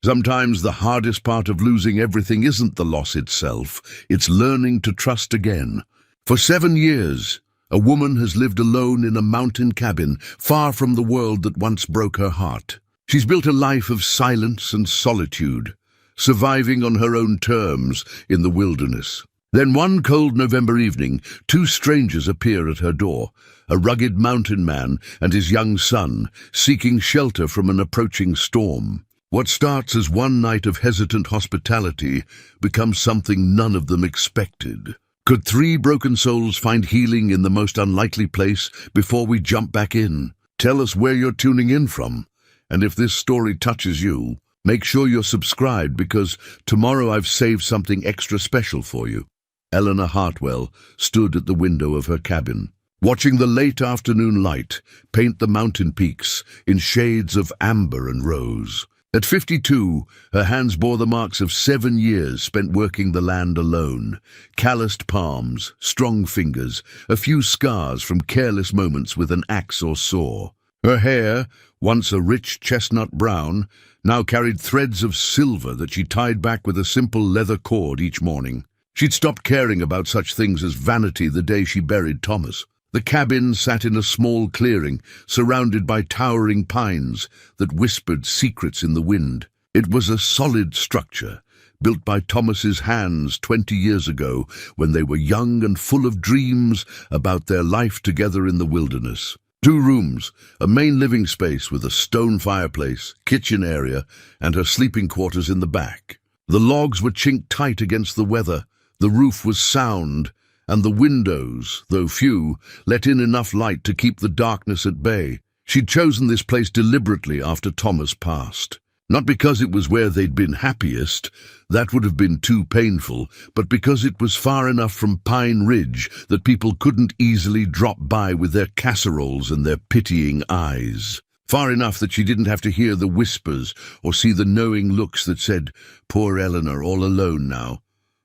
Sometimes the hardest part of losing everything isn't the loss itself, it's learning to trust again. For 7 years, a woman has lived alone in a mountain cabin, far from the world that once broke her heart. She's built a life of silence and solitude, surviving on her own terms in the wilderness. Then one cold November evening, 2 strangers appear at her door, a rugged mountain man and his young son, seeking shelter from an approaching storm. What starts as one night of hesitant hospitality becomes something none of them expected. Could 3 broken souls find healing in the most unlikely place before we jump back in? Tell us where you're tuning in from. And if this story touches you, make sure you're subscribed because tomorrow I've saved something extra special for you. Eleanor Hartwell stood at the window of her cabin, watching the late afternoon light paint the mountain peaks in shades of amber and rose. At 52, her hands bore the marks of 7 years spent working the land alone. Calloused palms, strong fingers, a few scars from careless moments with an axe or saw. Her hair, once a rich chestnut brown, now carried threads of silver that she tied back with a simple leather cord each morning. She'd stopped caring about such things as vanity the day she buried Thomas. The cabin sat in a small clearing, surrounded by towering pines that whispered secrets in the wind. It was a solid structure, built by Thomas's hands 20 years ago when they were young and full of dreams about their life together in the wilderness. 2 rooms, a main living space with a stone fireplace, kitchen area, and her sleeping quarters in the back. The logs were chinked tight against the weather, the roof was sound, and the windows, though few, let in enough light to keep the darkness at bay. She'd chosen this place deliberately after Thomas passed. Not because it was where they'd been happiest, that would have been too painful, but because it was far enough from Pine Ridge that people couldn't easily drop by with their casseroles and their pitying eyes. Far enough that she didn't have to hear the whispers or see the knowing looks that said, "Poor Eleanor, all alone now.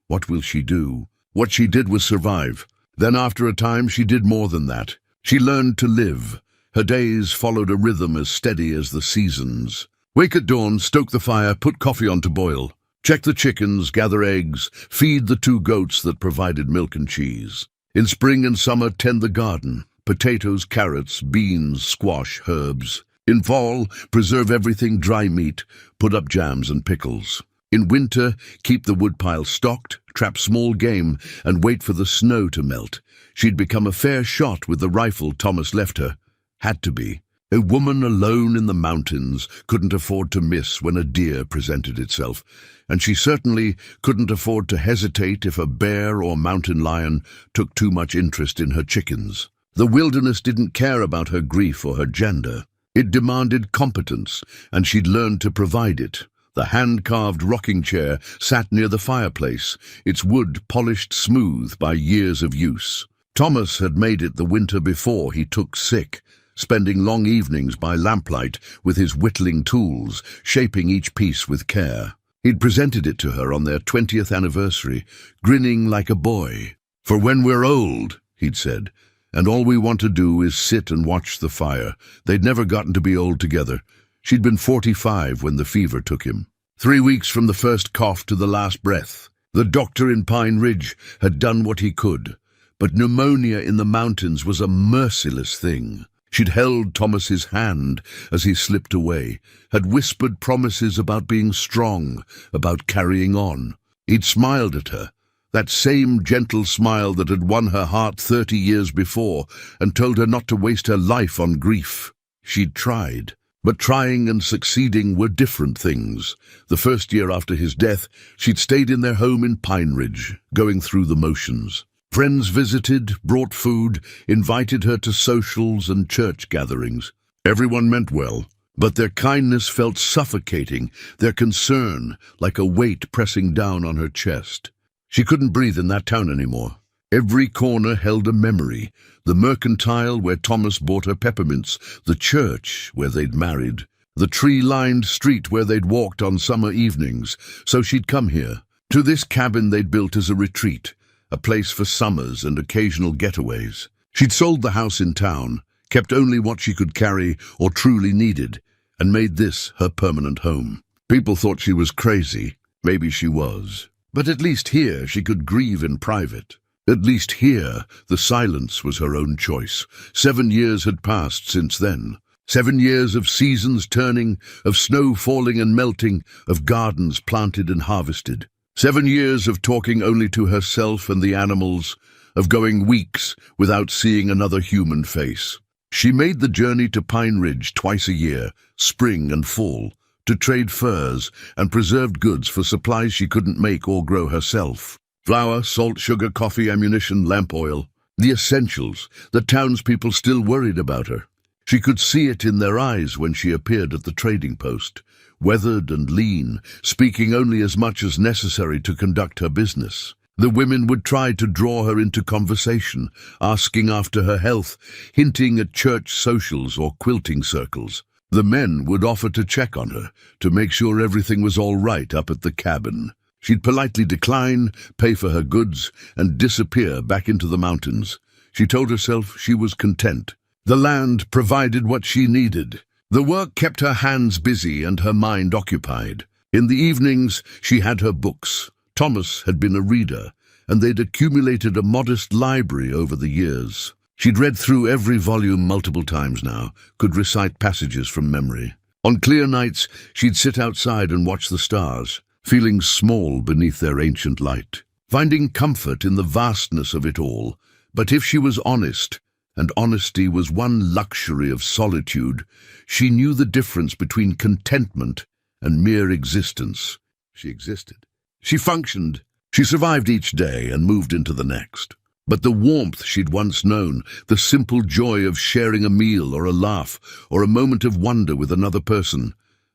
What will she do?" What she did was survive. Then after a time she did more than that. She learned to live. Her days followed a rhythm as steady as the seasons. Wake at dawn, stoke the fire, put coffee on to boil. Check the chickens, gather eggs, feed the 2 goats that provided milk and cheese. In spring and summer, tend the garden. Potatoes, carrots, beans, squash, herbs. In fall, preserve everything dry meat, put up jams and pickles. In winter, keep the woodpile stocked, trap small game, and wait for the snow to melt. She'd become a fair shot with the rifle Thomas left her. Had to be. A woman alone in the mountains couldn't afford to miss when a deer presented itself, and she certainly couldn't afford to hesitate if a bear or mountain lion took too much interest in her chickens. The wilderness didn't care about her grief or her gender. It demanded competence, and she'd learned to provide it. The hand-carved rocking chair sat near the fireplace, its wood polished smooth by years of use. Thomas had made it the winter before he took sick, spending long evenings by lamplight with his whittling tools, shaping each piece with care. He'd presented it to her on their 20th anniversary, grinning like a boy. "For when we're old," he'd said, "and all we want to do is sit and watch the fire." They'd never gotten to be old together. She'd been 45 when the fever took him. 3 weeks from the first cough to the last breath. The doctor in Pine Ridge had done what he could, but pneumonia in the mountains was a merciless thing. She'd held Thomas's hand as he slipped away, had whispered promises about being strong, about carrying on. He'd smiled at her, that same gentle smile that had won her heart 30 years before, and told her not to waste her life on grief. She'd tried. But trying and succeeding were different things. The first year after his death, she'd stayed in their home in Pine Ridge, going through the motions. Friends visited, brought food, invited her to socials and church gatherings. Everyone meant well, but their kindness felt suffocating, their concern like a weight pressing down on her chest. She couldn't breathe in that town anymore. Every corner held a memory. The mercantile where Thomas bought her peppermints, the church where they'd married, the tree-lined street where they'd walked on summer evenings. So she'd come here, to this cabin they'd built as a retreat, a place for summers and occasional getaways. She'd sold the house in town, kept only what she could carry or truly needed, and made this her permanent home. People thought she was crazy. Maybe she was. But at least here she could grieve in private. At least here the silence was her own choice. 7 years had passed since then. 7 years of seasons turning, of snow falling and melting, of gardens planted and harvested. 7 years of talking only to herself and the animals, of going weeks without seeing another human face. She made the journey to Pine Ridge twice a year, spring and fall, to trade furs and preserved goods for supplies she couldn't make or grow herself. Flour, salt, sugar, coffee, ammunition, lamp oil. The essentials. The townspeople still worried about her. She could see it in their eyes when she appeared at the trading post, weathered and lean, speaking only as much as necessary to conduct her business. The women would try to draw her into conversation, asking after her health, hinting at church socials or quilting circles. The men would offer to check on her, to make sure everything was all right up at the cabin. She'd politely decline, pay for her goods, and disappear back into the mountains. She told herself she was content. The land provided what she needed. The work kept her hands busy and her mind occupied. In the evenings, she had her books. Thomas had been a reader, and they'd accumulated a modest library over the years. She'd read through every volume multiple times now, could recite passages from memory. On clear nights, she'd sit outside and watch the stars, feeling small beneath their ancient light, finding comfort in the vastness of it all. But if she was honest, and honesty was one luxury of solitude, she knew the difference between contentment and mere existence. She existed. She functioned. She survived each day and moved into the next. But the warmth she'd once known, the simple joy of sharing a meal or a laugh or a moment of wonder with another person,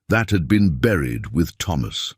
that had been buried with Thomas.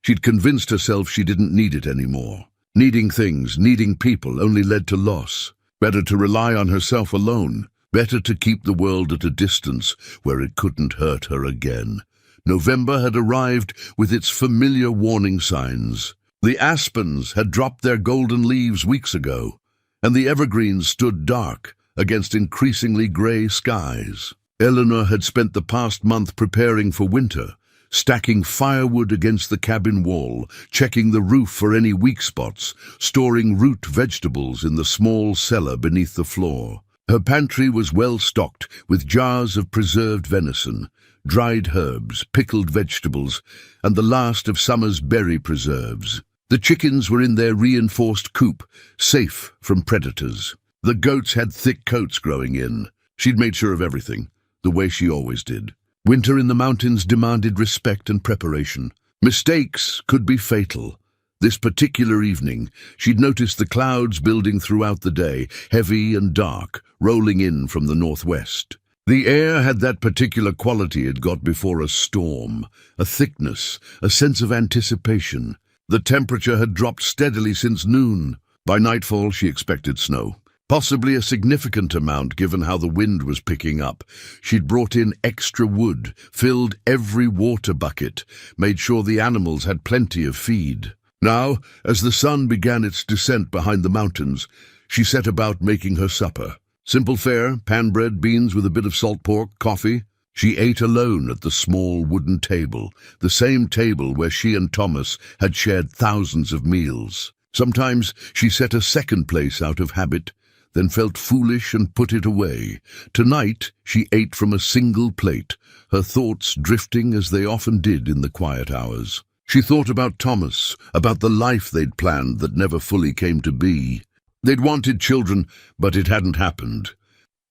She'd convinced herself she didn't need it anymore. Needing things, needing people only led to loss. Better to rely on herself alone. Better to keep the world at a distance where it couldn't hurt her again. November had arrived with its familiar warning signs. The aspens had dropped their golden leaves weeks ago, and the evergreens stood dark against increasingly grey skies. Eleanor had spent the past month preparing for winter, stacking firewood against the cabin wall, checking the roof for any weak spots, storing root vegetables in the small cellar beneath the floor. Her pantry was well stocked with jars of preserved venison, dried herbs, pickled vegetables, and the last of summer's berry preserves. The chickens were in their reinforced coop, safe from predators. The goats had thick coats growing in. She'd made sure of everything, the way she always did. Winter in the mountains demanded respect and preparation. Mistakes could be fatal. This particular evening, she'd noticed the clouds building throughout the day, heavy and dark, rolling in from the northwest. The air had that particular quality it got before a storm, a thickness, a sense of anticipation. The temperature had dropped steadily since noon. By nightfall, she expected snow. Possibly a significant amount given how the wind was picking up. She'd brought in extra wood, filled every water bucket, made sure the animals had plenty of feed. Now, as the sun began its descent behind the mountains, she set about making her supper. Simple fare, pan bread, beans with a bit of salt pork, coffee. She ate alone at the small wooden table, the same table where she and Thomas had shared thousands of meals. Sometimes she set a second place out of habit, then felt foolish and put it away. Tonight she ate from a single plate, her thoughts drifting as they often did in the quiet hours. She thought about Thomas, about the life they'd planned that never fully came to be. They'd wanted children, but it hadn't happened.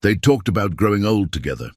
They'd talked about growing old together,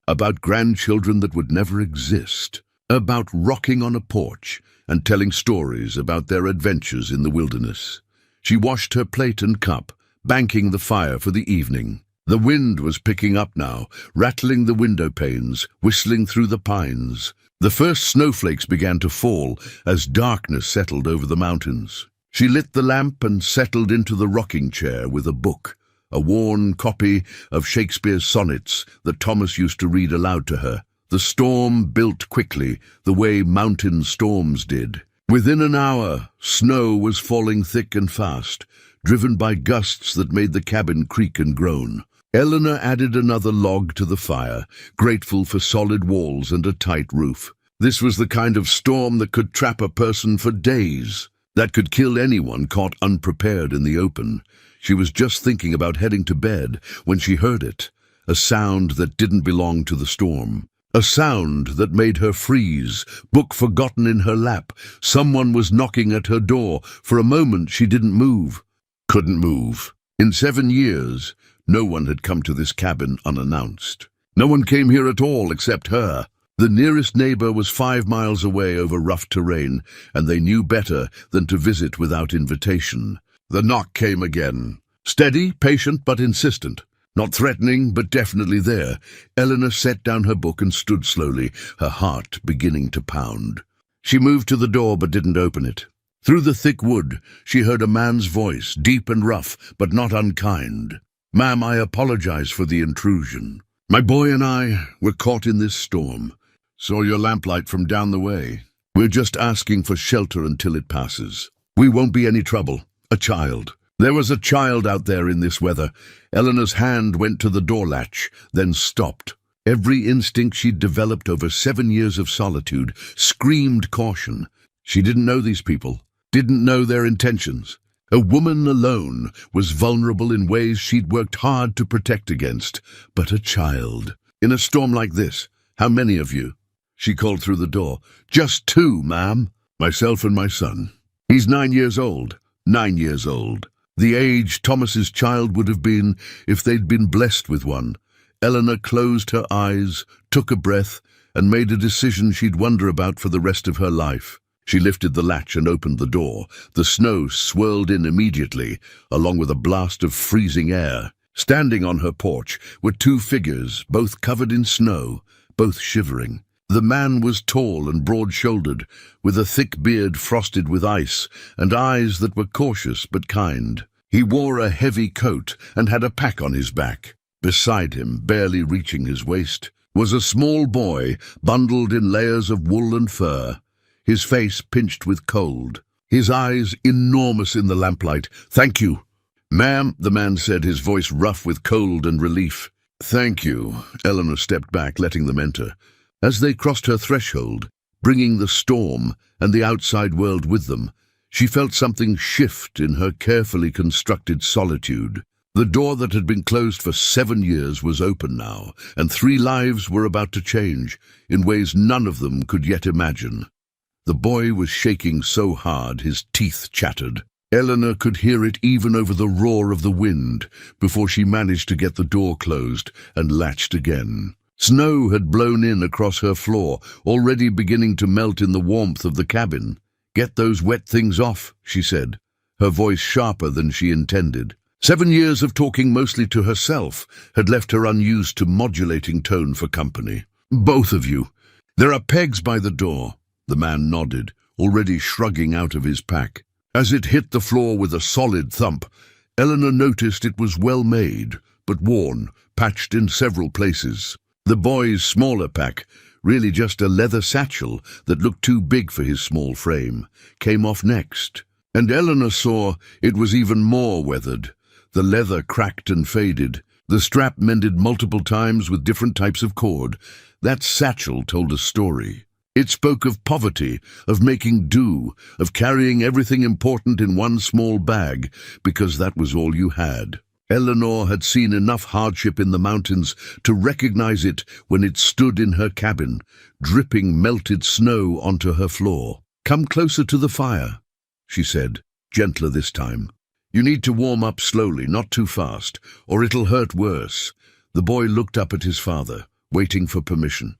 about grandchildren that would never exist, about rocking on a porch and telling stories about their adventures in the wilderness. She washed her plate and cup, banking the fire for the evening. The wind was picking up now, rattling the window panes, whistling through the pines. The first snowflakes began to fall as darkness settled over the mountains. She lit the lamp and settled into the rocking chair with a book, a worn copy of Shakespeare's sonnets that Thomas used to read aloud to her. The storm built quickly, the way mountain storms did. Within an hour, snow was falling thick and fast, driven by gusts that made the cabin creak and groan. Eleanor added another log to the fire, grateful for solid walls and a tight roof. This was the kind of storm that could trap a person for days, that could kill anyone caught unprepared in the open. She was just thinking about heading to bed when she heard it, a sound that didn't belong to the storm. A sound that made her freeze, book forgotten in her lap. Someone was knocking at her door. For a moment she didn't move. Couldn't move. In 7 years, no one had come to this cabin unannounced. No one came here at all except her. The nearest neighbor was 5 miles away over rough terrain, and they knew better than to visit without invitation. The knock came again. Steady, patient, but insistent. Not threatening, but definitely there. Eleanor set down her book and stood slowly, her heart beginning to pound. She moved to the door but didn't open it. Through the thick wood, she heard a man's voice, deep and rough, but not unkind. "Ma'am, I apologize for the intrusion. My boy and I were caught in this storm. Saw your lamplight from down the way. We're just asking for shelter until it passes. We won't be any trouble. A child. There was a child out there in this weather." Eleanor's hand went to the door latch, then stopped. Every instinct she'd developed over 7 years of solitude screamed caution. She didn't know these people, didn't know their intentions. A woman alone was vulnerable in ways she'd worked hard to protect against. But a child. In a storm like this, how many of you? She called through the door. "Just 2, ma'am. Myself and my son. He's 9 years old. 9 years old. The age Thomas's child would have been if they'd been blessed with one." Eleanor closed her eyes, took a breath, and made a decision she'd wonder about for the rest of her life. She lifted the latch and opened the door. The snow swirled in immediately, along with a blast of freezing air. Standing on her porch were 2 figures, both covered in snow, both shivering. The man was tall and broad-shouldered, with a thick beard frosted with ice, and eyes that were cautious but kind. He wore a heavy coat and had a pack on his back. Beside him, barely reaching his waist, was a small boy bundled in layers of wool and fur, his face pinched with cold, his eyes enormous in the lamplight. "Thank you." "Ma'am," the man said, his voice rough with cold and relief. "Thank you." Eleanor stepped back, letting them enter. As they crossed her threshold, bringing the storm and the outside world with them, she felt something shift in her carefully constructed solitude. The door that had been closed for 7 years was open now, and 3 lives were about to change, in ways none of them could yet imagine. The boy was shaking so hard his teeth chattered. Eleanor could hear it even over the roar of the wind before she managed to get the door closed and latched again. Snow had blown in across her floor, already beginning to melt in the warmth of the cabin. "Get those wet things off," she said, her voice sharper than she intended. 7 years of talking mostly to herself had left her unused to modulating tone for company. "Both of you. There are pegs by the door." The man nodded, already shrugging out of his pack. As it hit the floor with a solid thump, Eleanor noticed it was well made, but worn, patched in several places. The boy's smaller pack, really just a leather satchel that looked too big for his small frame, came off next. And Eleanor saw it was even more weathered. The leather cracked and faded, the strap mended multiple times with different types of cord. That satchel told a story. It spoke of poverty, of making do, of carrying everything important in one small bag, because that was all you had. Eleanor had seen enough hardship in the mountains to recognize it when it stood in her cabin, dripping melted snow onto her floor. "Come closer to the fire," she said, gentler this time. "You need to warm up slowly, not too fast, or it'll hurt worse." The boy looked up at his father, waiting for permission.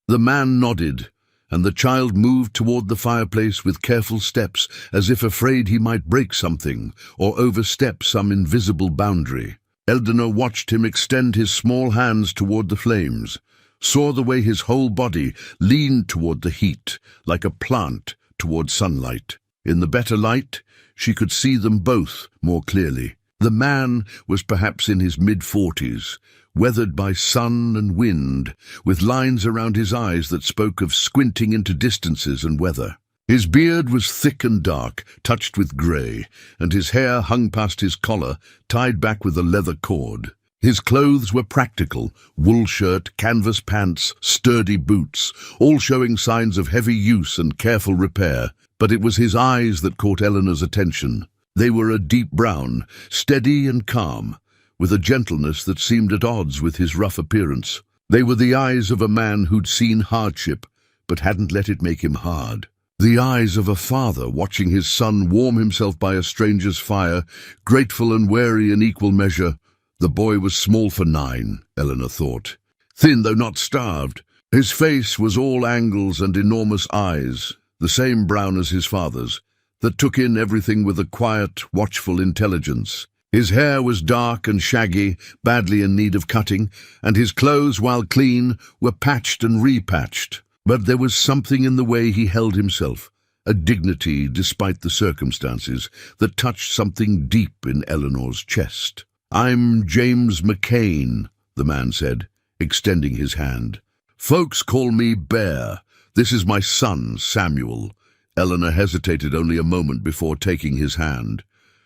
The man nodded, and the child moved toward the fireplace with careful steps, as if afraid he might break something or overstep some invisible boundary. Eleanor watched him extend his small hands toward the flames, saw the way his whole body leaned toward the heat, like a plant toward sunlight. In the better light, she could see them both more clearly. The man was perhaps in his mid-40s, weathered by sun and wind, with lines around his eyes that spoke of squinting into distances and weather. His beard was thick and dark, touched with grey, and his hair hung past his collar, tied back with a leather cord. His clothes were practical: wool shirt, canvas pants, sturdy boots, all showing signs of heavy use and careful repair. But it was his eyes that caught Eleanor's attention. They were a deep brown, steady and calm, with a gentleness that seemed at odds with his rough appearance. They were the eyes of a man who'd seen hardship, but hadn't let it make him hard. The eyes of a father watching his son warm himself by a stranger's fire, grateful and wary in equal measure. The boy was small for 9, Eleanor thought. Thin, though not starved. His face was all angles and enormous eyes, the same brown as his father's, that took in everything with a quiet, watchful intelligence. His hair was dark and shaggy, badly in need of cutting, and his clothes, while clean, were patched and repatched. But there was something in the way he held himself, a dignity despite the circumstances, that touched something deep in Eleanor's chest. "I'm James McCain," the man said, extending his hand. "Folks call me Bear. This is my son, Samuel." Eleanor hesitated only a moment before taking his hand.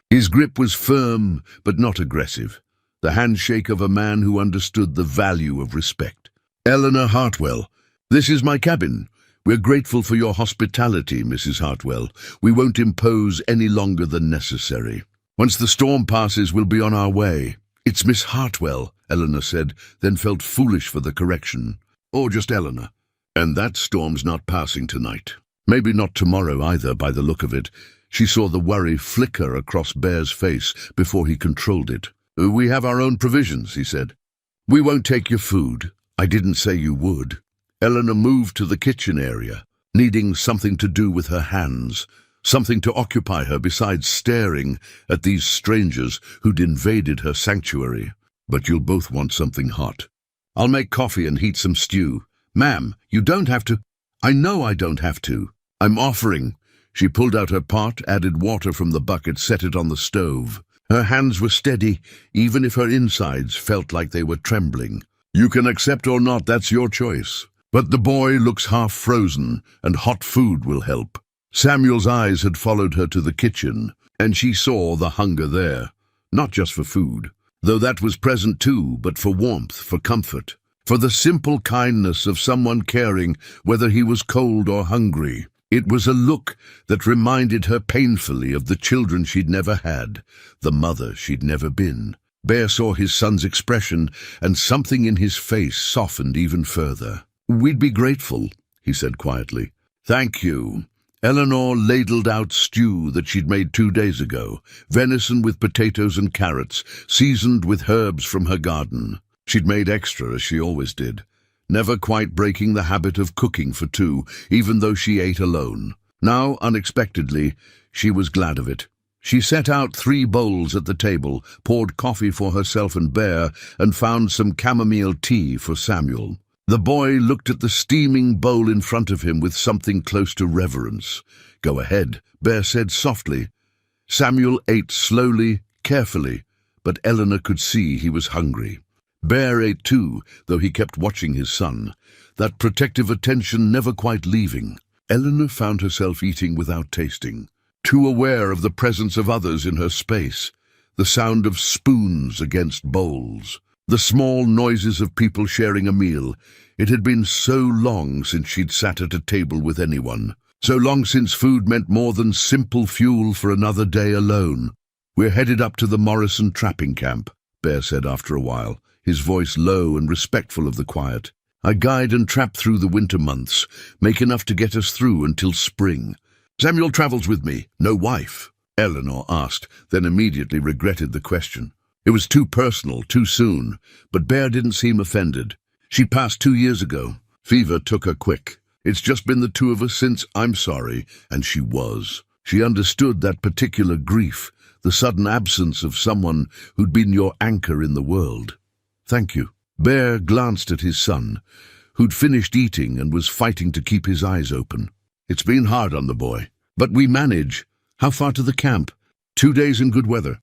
His grip was firm, but not aggressive, the handshake of a man who understood the value of respect. "Eleanor Hartwell, this is my cabin. We're grateful for your hospitality, Mrs. Hartwell. We won't impose any longer than necessary. Once the storm passes, we'll be on our way." "It's Miss Hartwell," Eleanor said, then felt foolish for the correction. "Or just Eleanor. And that storm's not passing tonight. Maybe not tomorrow either, by the look of it." She saw the worry flicker across Bear's face before he controlled it. "We have our own provisions," he said. "We won't take your food. I didn't say you would." Eleanor moved to the kitchen area, needing something to do with her hands, something to occupy her besides staring at these strangers who'd invaded her sanctuary. "But you'll both want something hot. I'll make coffee and heat some stew." "Ma'am, you don't have to." "I know I don't have to. I'm offering." She pulled out her pot, added water from the bucket, set it on the stove. Her hands were steady, even if her insides felt like they were trembling. "You can accept or not, that's your choice. But the boy looks half frozen, and hot food will help." Samuel's eyes had followed her to the kitchen, and she saw the hunger there, not just for food, though that was present too, but for warmth, for comfort, for the simple kindness of someone caring whether he was cold or hungry. It was a look that reminded her painfully of the children she'd never had, the mother she'd never been. Bear saw his son's expression, and something in his face softened even further. "We'd be grateful," he said quietly. "Thank you." Eleanor ladled out stew that she'd made 2 days ago, venison with potatoes and carrots, seasoned with herbs from her garden. She'd made extra, as she always did, never quite breaking the habit of cooking for 2, even though she ate alone. Now, unexpectedly, she was glad of it. She set out 3 bowls at the table, poured coffee for herself and Bear, and found some chamomile tea for Samuel. The boy looked at the steaming bowl in front of him with something close to reverence. "Go ahead," Bear said softly. Samuel ate slowly, carefully, but Eleanor could see he was hungry. Bear ate too, though he kept watching his son, that protective attention never quite leaving. Eleanor found herself eating without tasting, too aware of the presence of others in her space, the sound of spoons against bowls, the small noises of people sharing a meal. It had been so long since she'd sat at a table with anyone, so long since food meant more than simple fuel for another day alone. "We're headed up to the Morrison trapping camp," Bear said after a while, his voice low and respectful of the quiet. "I guide and trap through the winter months, make enough to get us through until spring." "Samuel travels with me, no wife?" Eleanor asked, then immediately regretted the question. It was too personal, too soon, but Bear didn't seem offended. "She passed 2 years ago. Fever took her quick. It's just been the 2 of us since." "I'm sorry," and she was. She understood that particular grief, the sudden absence of someone who'd been your anchor in the world. "Thank you." Bear glanced at his son, who'd finished eating and was fighting to keep his eyes open. "It's been hard on the boy, but we manage. How far to the camp?" 2 days in good weather.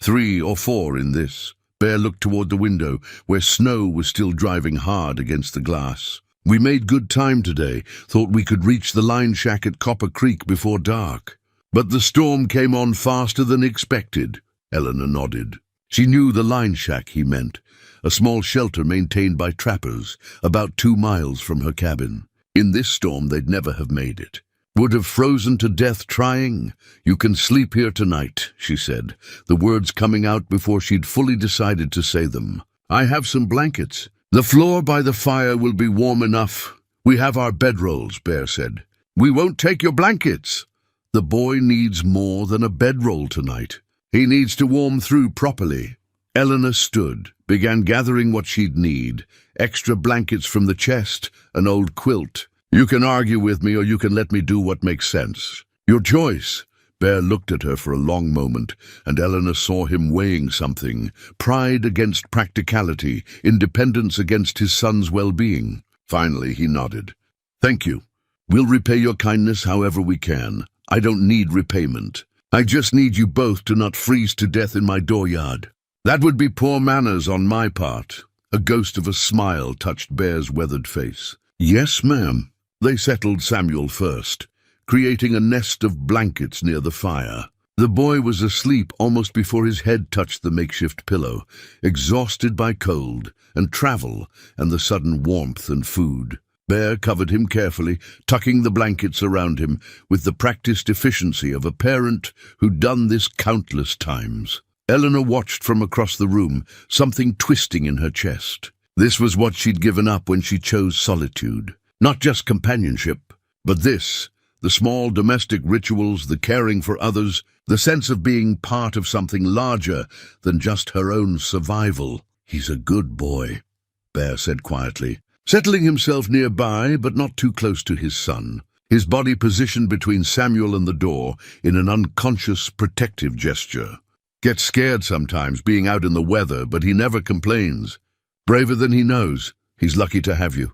3 or 4 in this." Bear looked toward the window, where snow was still driving hard against the glass. "We made good time today, thought we could reach the line shack at Copper Creek before dark. But the storm came on faster than expected." Eleanor nodded. She knew the line shack he meant, a small shelter maintained by trappers, about 2 miles from her cabin. In this storm, they'd never have made it. Would have frozen to death trying. "You can sleep here tonight," she said, the words coming out before she'd fully decided to say them. "I have some blankets. The floor by the fire will be warm enough. We have our bedrolls," Bear said. "We won't take your blankets." The boy needs more than a bedroll tonight. He needs to warm through properly. Eleanor stood, began gathering what she'd need. Extra blankets from the chest, an old quilt. "You can argue with me or you can let me do what makes sense. Your choice." Bear looked at her for a long moment, and Eleanor saw him weighing something. Pride against practicality, independence against his son's well-being. Finally, he nodded. "Thank you. We'll repay your kindness however we can. I don't need repayment. I just need you both to not freeze to death in my dooryard." "That would be poor manners on my part." A ghost of a smile touched Bear's weathered face. "Yes, ma'am." They settled Samuel first, creating a nest of blankets near the fire. The boy was asleep almost before his head touched the makeshift pillow, exhausted by cold and travel and the sudden warmth and food. Bear covered him carefully, tucking the blankets around him with the practiced efficiency of a parent who'd done this countless times. Eleanor watched from across the room, something twisting in her chest. This was what she'd given up when she chose solitude. Not just companionship, but this, the small domestic rituals, the caring for others, the sense of being part of something larger than just her own survival. "He's a good boy," Bear said quietly, settling himself nearby but not too close to his son, his body positioned between Samuel and the door in an unconscious protective gesture. "Gets scared sometimes being out in the weather, but he never complains. Braver than he knows. He's lucky to have you."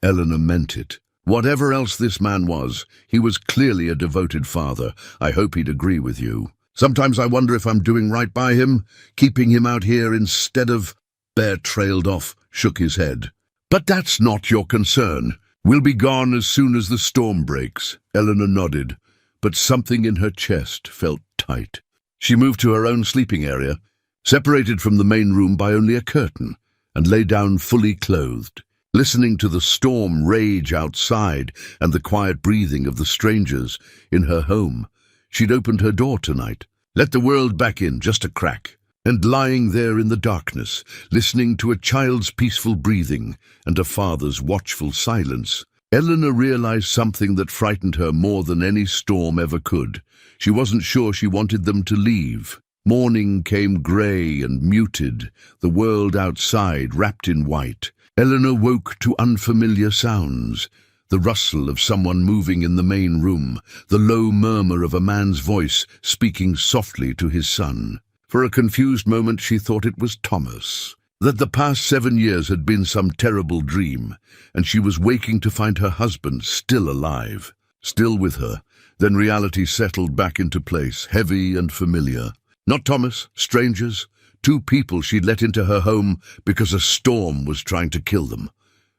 Eleanor meant it. Whatever else this man was, he was clearly a devoted father. "I hope he'd agree with you. Sometimes I wonder if I'm doing right by him, keeping him out here instead of—" Bear trailed off, shook his head. "But that's not your concern. We'll be gone as soon as the storm breaks." Eleanor nodded, but something in her chest felt tight. She moved to her own sleeping area, separated from the main room by only a curtain, and lay down fully clothed, listening to the storm rage outside and the quiet breathing of the strangers in her home. She'd opened her door tonight, let the world back in, just a crack, and lying there in the darkness, listening to a child's peaceful breathing and a father's watchful silence, Eleanor realized something that frightened her more than any storm ever could. She wasn't sure she wanted them to leave. Morning came grey and muted, the world outside wrapped in white. Eleanor woke to unfamiliar sounds, the rustle of someone moving in the main room, the low murmur of a man's voice speaking softly to his son. For a confused moment she thought it was Thomas, that the past 7 years had been some terrible dream, and she was waking to find her husband still alive, still with her. Then reality settled back into place, heavy and familiar. Not Thomas, strangers, 2 people she'd let into her home because a storm was trying to kill them.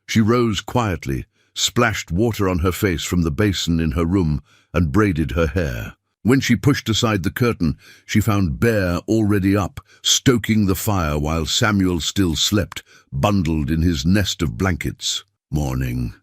She rose quietly, splashed water on her face from the basin in her room, and braided her hair. When she pushed aside the curtain, she found Bear already up, stoking the fire while Samuel still slept, bundled in his nest of blankets. "Morning,"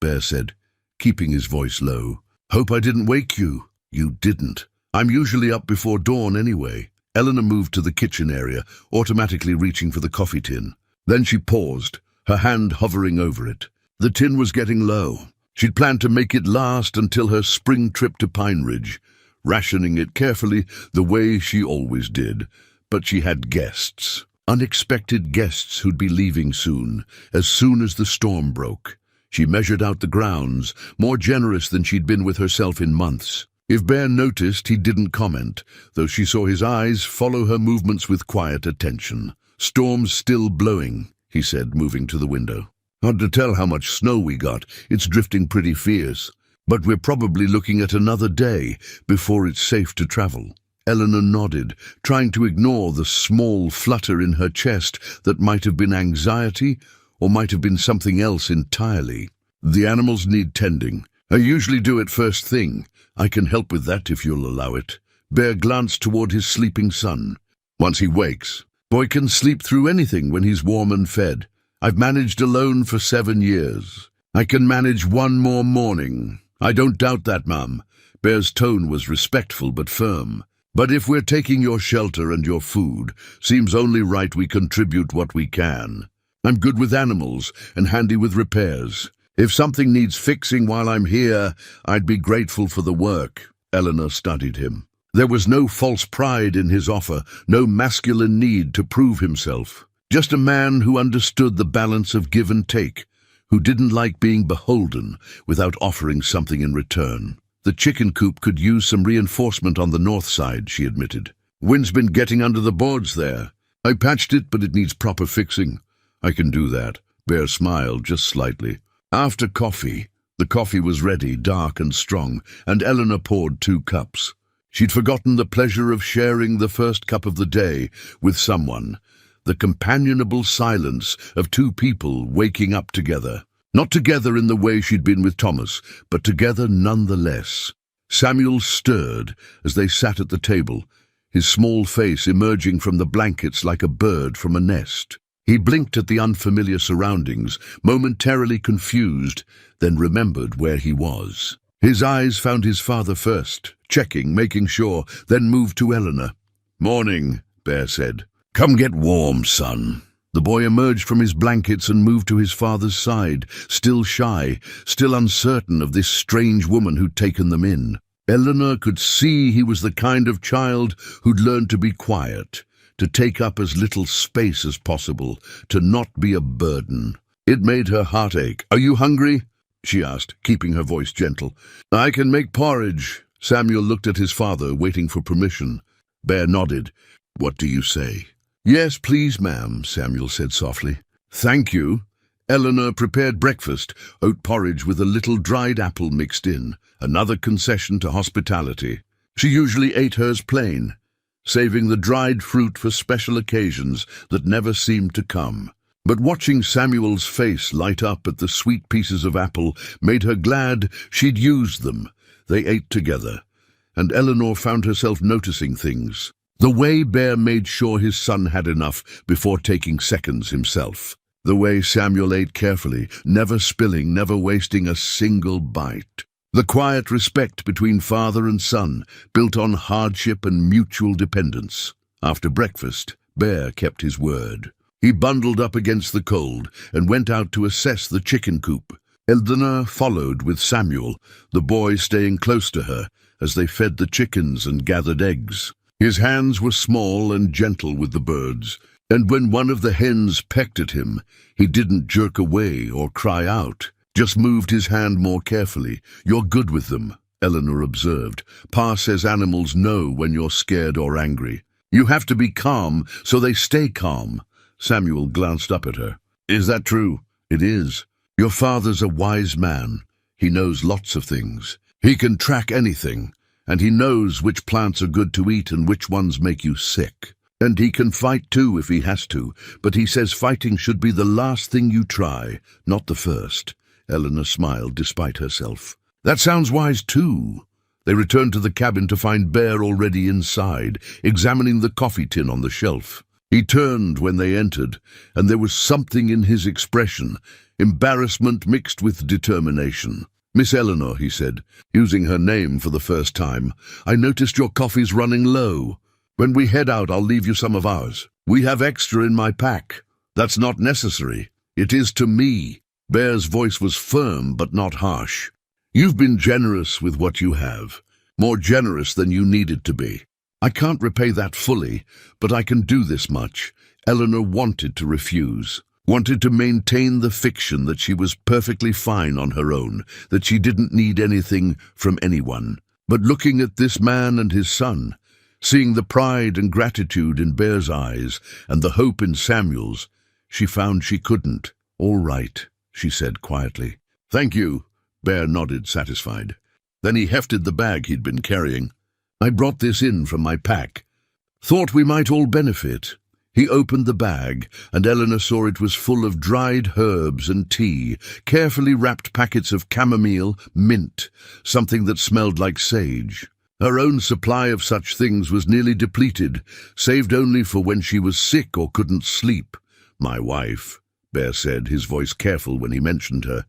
Bear said, keeping his voice low. "Hope I didn't wake you." "You didn't. I'm usually up before dawn anyway." Eleanor moved to the kitchen area, automatically reaching for the coffee tin. Then she paused, her hand hovering over it. The tin was getting low. She'd planned to make it last until her spring trip to Pine Ridge, rationing it carefully the way she always did. But she had guests, unexpected guests who'd be leaving soon as the storm broke. She measured out the grounds, more generous than she'd been with herself in months. If Bear noticed, he didn't comment, though she saw his eyes follow her movements with quiet attention. "Storm's still blowing," he said, moving to the window. "Hard to tell how much snow we got. It's drifting pretty fierce. But we're probably looking at another day before it's safe to travel." Eleanor nodded, trying to ignore the small flutter in her chest that might have been anxiety or might have been something else entirely. "The animals need tending. I usually do it first thing. I can help with that if you'll allow it." Bear glanced toward his sleeping son. "Once he wakes, Boy can sleep through anything when he's warm and fed. I've managed alone for 7 years. I can manage one more morning. I don't doubt that, Mum. Bear's tone was respectful but firm. But if we're taking your shelter and your food, seems only right we contribute what we can. I'm good with animals and handy with repairs. If something needs fixing while I'm here, I'd be grateful for the work. Eleanor studied him. There was no false pride in his offer, no masculine need to prove himself. Just a man who understood the balance of give and take, who didn't like being beholden without offering something in return. The chicken coop could use some reinforcement on the north side, she admitted. Wind's been getting under the boards there. I patched it, but it needs proper fixing. I can do that. Bear smiled just slightly. After coffee, the coffee was ready, dark and strong, and Eleanor poured 2 cups. She'd forgotten the pleasure of sharing the first cup of the day with someone, the companionable silence of 2 people waking up together. Not together in the way she'd been with Thomas, but together nonetheless. Samuel stirred as they sat at the table, his small face emerging from the blankets like a bird from a nest. He blinked at the unfamiliar surroundings, momentarily confused, then remembered where he was. His eyes found his father first, checking, making sure, then moved to Eleanor. "Morning," Bear said. "Come get warm, son." The boy emerged from his blankets and moved to his father's side, still shy, still uncertain of this strange woman who'd taken them in. Eleanor could see he was the kind of child who'd learned to be quiet, to take up as little space as possible, to not be a burden. It made her heart ache. "Are you hungry?" she asked, keeping her voice gentle. "I can make porridge." Samuel looked at his father, waiting for permission. Bear nodded. "What do you say?" "Yes, please, ma'am," Samuel said softly. "Thank you." Eleanor prepared breakfast, oat porridge with a little dried apple mixed in, another concession to hospitality. She usually ate hers plain, saving the dried fruit for special occasions that never seemed to come. But watching Samuel's face light up at the sweet pieces of apple made her glad she'd used them. They ate together, and Eleanor found herself noticing things. The way Bear made sure his son had enough before taking seconds himself. The way Samuel ate carefully, never spilling, never wasting a single bite. The quiet respect between father and son, built on hardship and mutual dependence. After breakfast, Bear kept his word. He bundled up against the cold and went out to assess the chicken coop. Eleanor followed with Samuel, the boy staying close to her as they fed the chickens and gathered eggs. His hands were small and gentle with the birds, and when one of the hens pecked at him, he didn't jerk away or cry out, just moved his hand more carefully. "You're good with them," Eleanor observed. "Pa says animals know when you're scared or angry. You have to be calm so they stay calm." Samuel glanced up at her. "Is that true?" "It is. Your father's a wise man. He knows lots of things. He can track anything, and he knows which plants are good to eat and which ones make you sick. And he can fight too if he has to, but he says fighting should be the last thing you try, not the first." Eleanor smiled despite herself. "That sounds wise too." They returned to the cabin to find Bear already inside, examining the coffee tin on the shelf. He turned when they entered, and there was something in his expression, embarrassment mixed with determination. "Miss Eleanor," he said, using her name for the first time, "I noticed your coffee's running low. When we head out, I'll leave you some of ours. We have extra in my pack." "That's not necessary. It is to me." Bear's voice was firm but not harsh. "You've been generous with what you have, more generous than you needed to be. I can't repay that fully, but I can do this much." Eleanor wanted to refuse, wanted to maintain the fiction that she was perfectly fine on her own, that she didn't need anything from anyone. But looking at this man and his son, seeing the pride and gratitude in Bear's eyes and the hope in Samuel's, she found she couldn't. "All right," she said quietly. "Thank you." Bear nodded, satisfied. Then he hefted the bag he'd been carrying. "I brought this in from my pack. Thought we might all benefit." He opened the bag, and Eleanor saw it was full of dried herbs and tea, carefully wrapped packets of chamomile, mint, something that smelled like sage. Her own supply of such things was nearly depleted, saved only for when she was sick or couldn't sleep. My wife, Bear said, his voice careful when he mentioned her.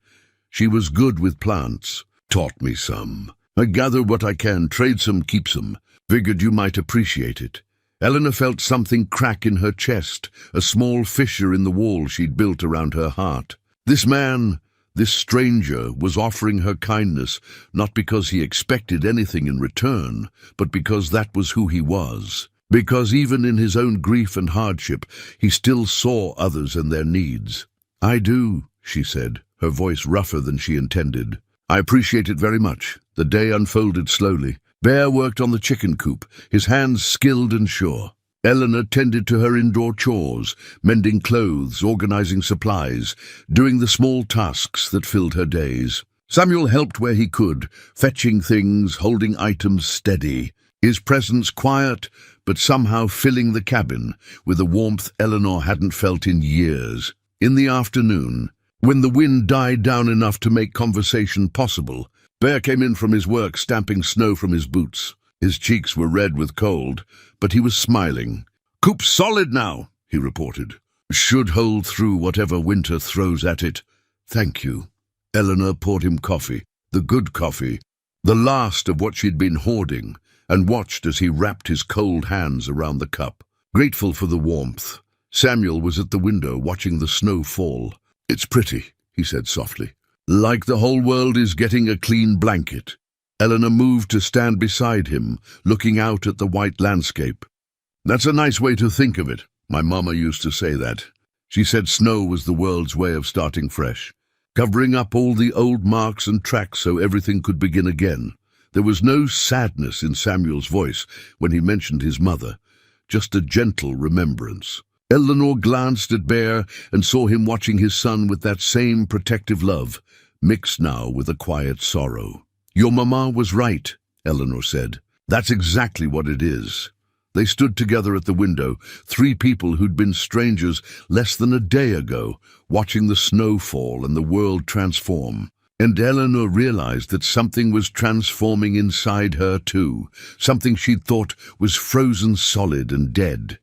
She was good with plants. Taught me some. I gather what I can, trade some, keep some. Figured you might appreciate it. Eleanor felt something crack in her chest, a small fissure in the wall she'd built around her heart. This man, this stranger, was offering her kindness, not because he expected anything in return, but because that was who he was. Because even in his own grief and hardship, he still saw others and their needs. I do, she said, her voice rougher than she intended. I appreciate it very much. The day unfolded slowly. Bear worked on the chicken coop, his hands skilled and sure. Eleanor tended to her indoor chores, mending clothes, organizing supplies, doing the small tasks that filled her days. Samuel helped where he could, fetching things, holding items steady, his presence quiet, but somehow filling the cabin with a warmth Eleanor hadn't felt in years. In the afternoon, when the wind died down enough to make conversation possible, Bear came in from his work, stamping snow from his boots. His cheeks were red with cold, but he was smiling. "Coop's solid now," he reported. "Should hold through whatever winter throws at it. Thank you." Eleanor poured him coffee, the good coffee, the last of what she'd been hoarding, and watched as he wrapped his cold hands around the cup. Grateful for the warmth, Samuel was at the window watching the snow fall. "It's pretty," he said softly. "Like the whole world is getting a clean blanket." Eleanor moved to stand beside him, looking out at the white landscape. "That's a nice way to think of it. My mama used to say that. She said snow was the world's way of starting fresh, covering up all the old marks and tracks so everything could begin again." There was no sadness in Samuel's voice when he mentioned his mother, just a gentle remembrance. Eleanor glanced at Bear and saw him watching his son with that same protective love, mixed now with a quiet sorrow. "Your mama was right," Eleanor said. "That's exactly what it is." They stood together at the window, three people who'd been strangers less than a day ago, watching the snow fall and the world transform. And Eleanor realized that something was transforming inside her too, something she'd thought was frozen solid and dead.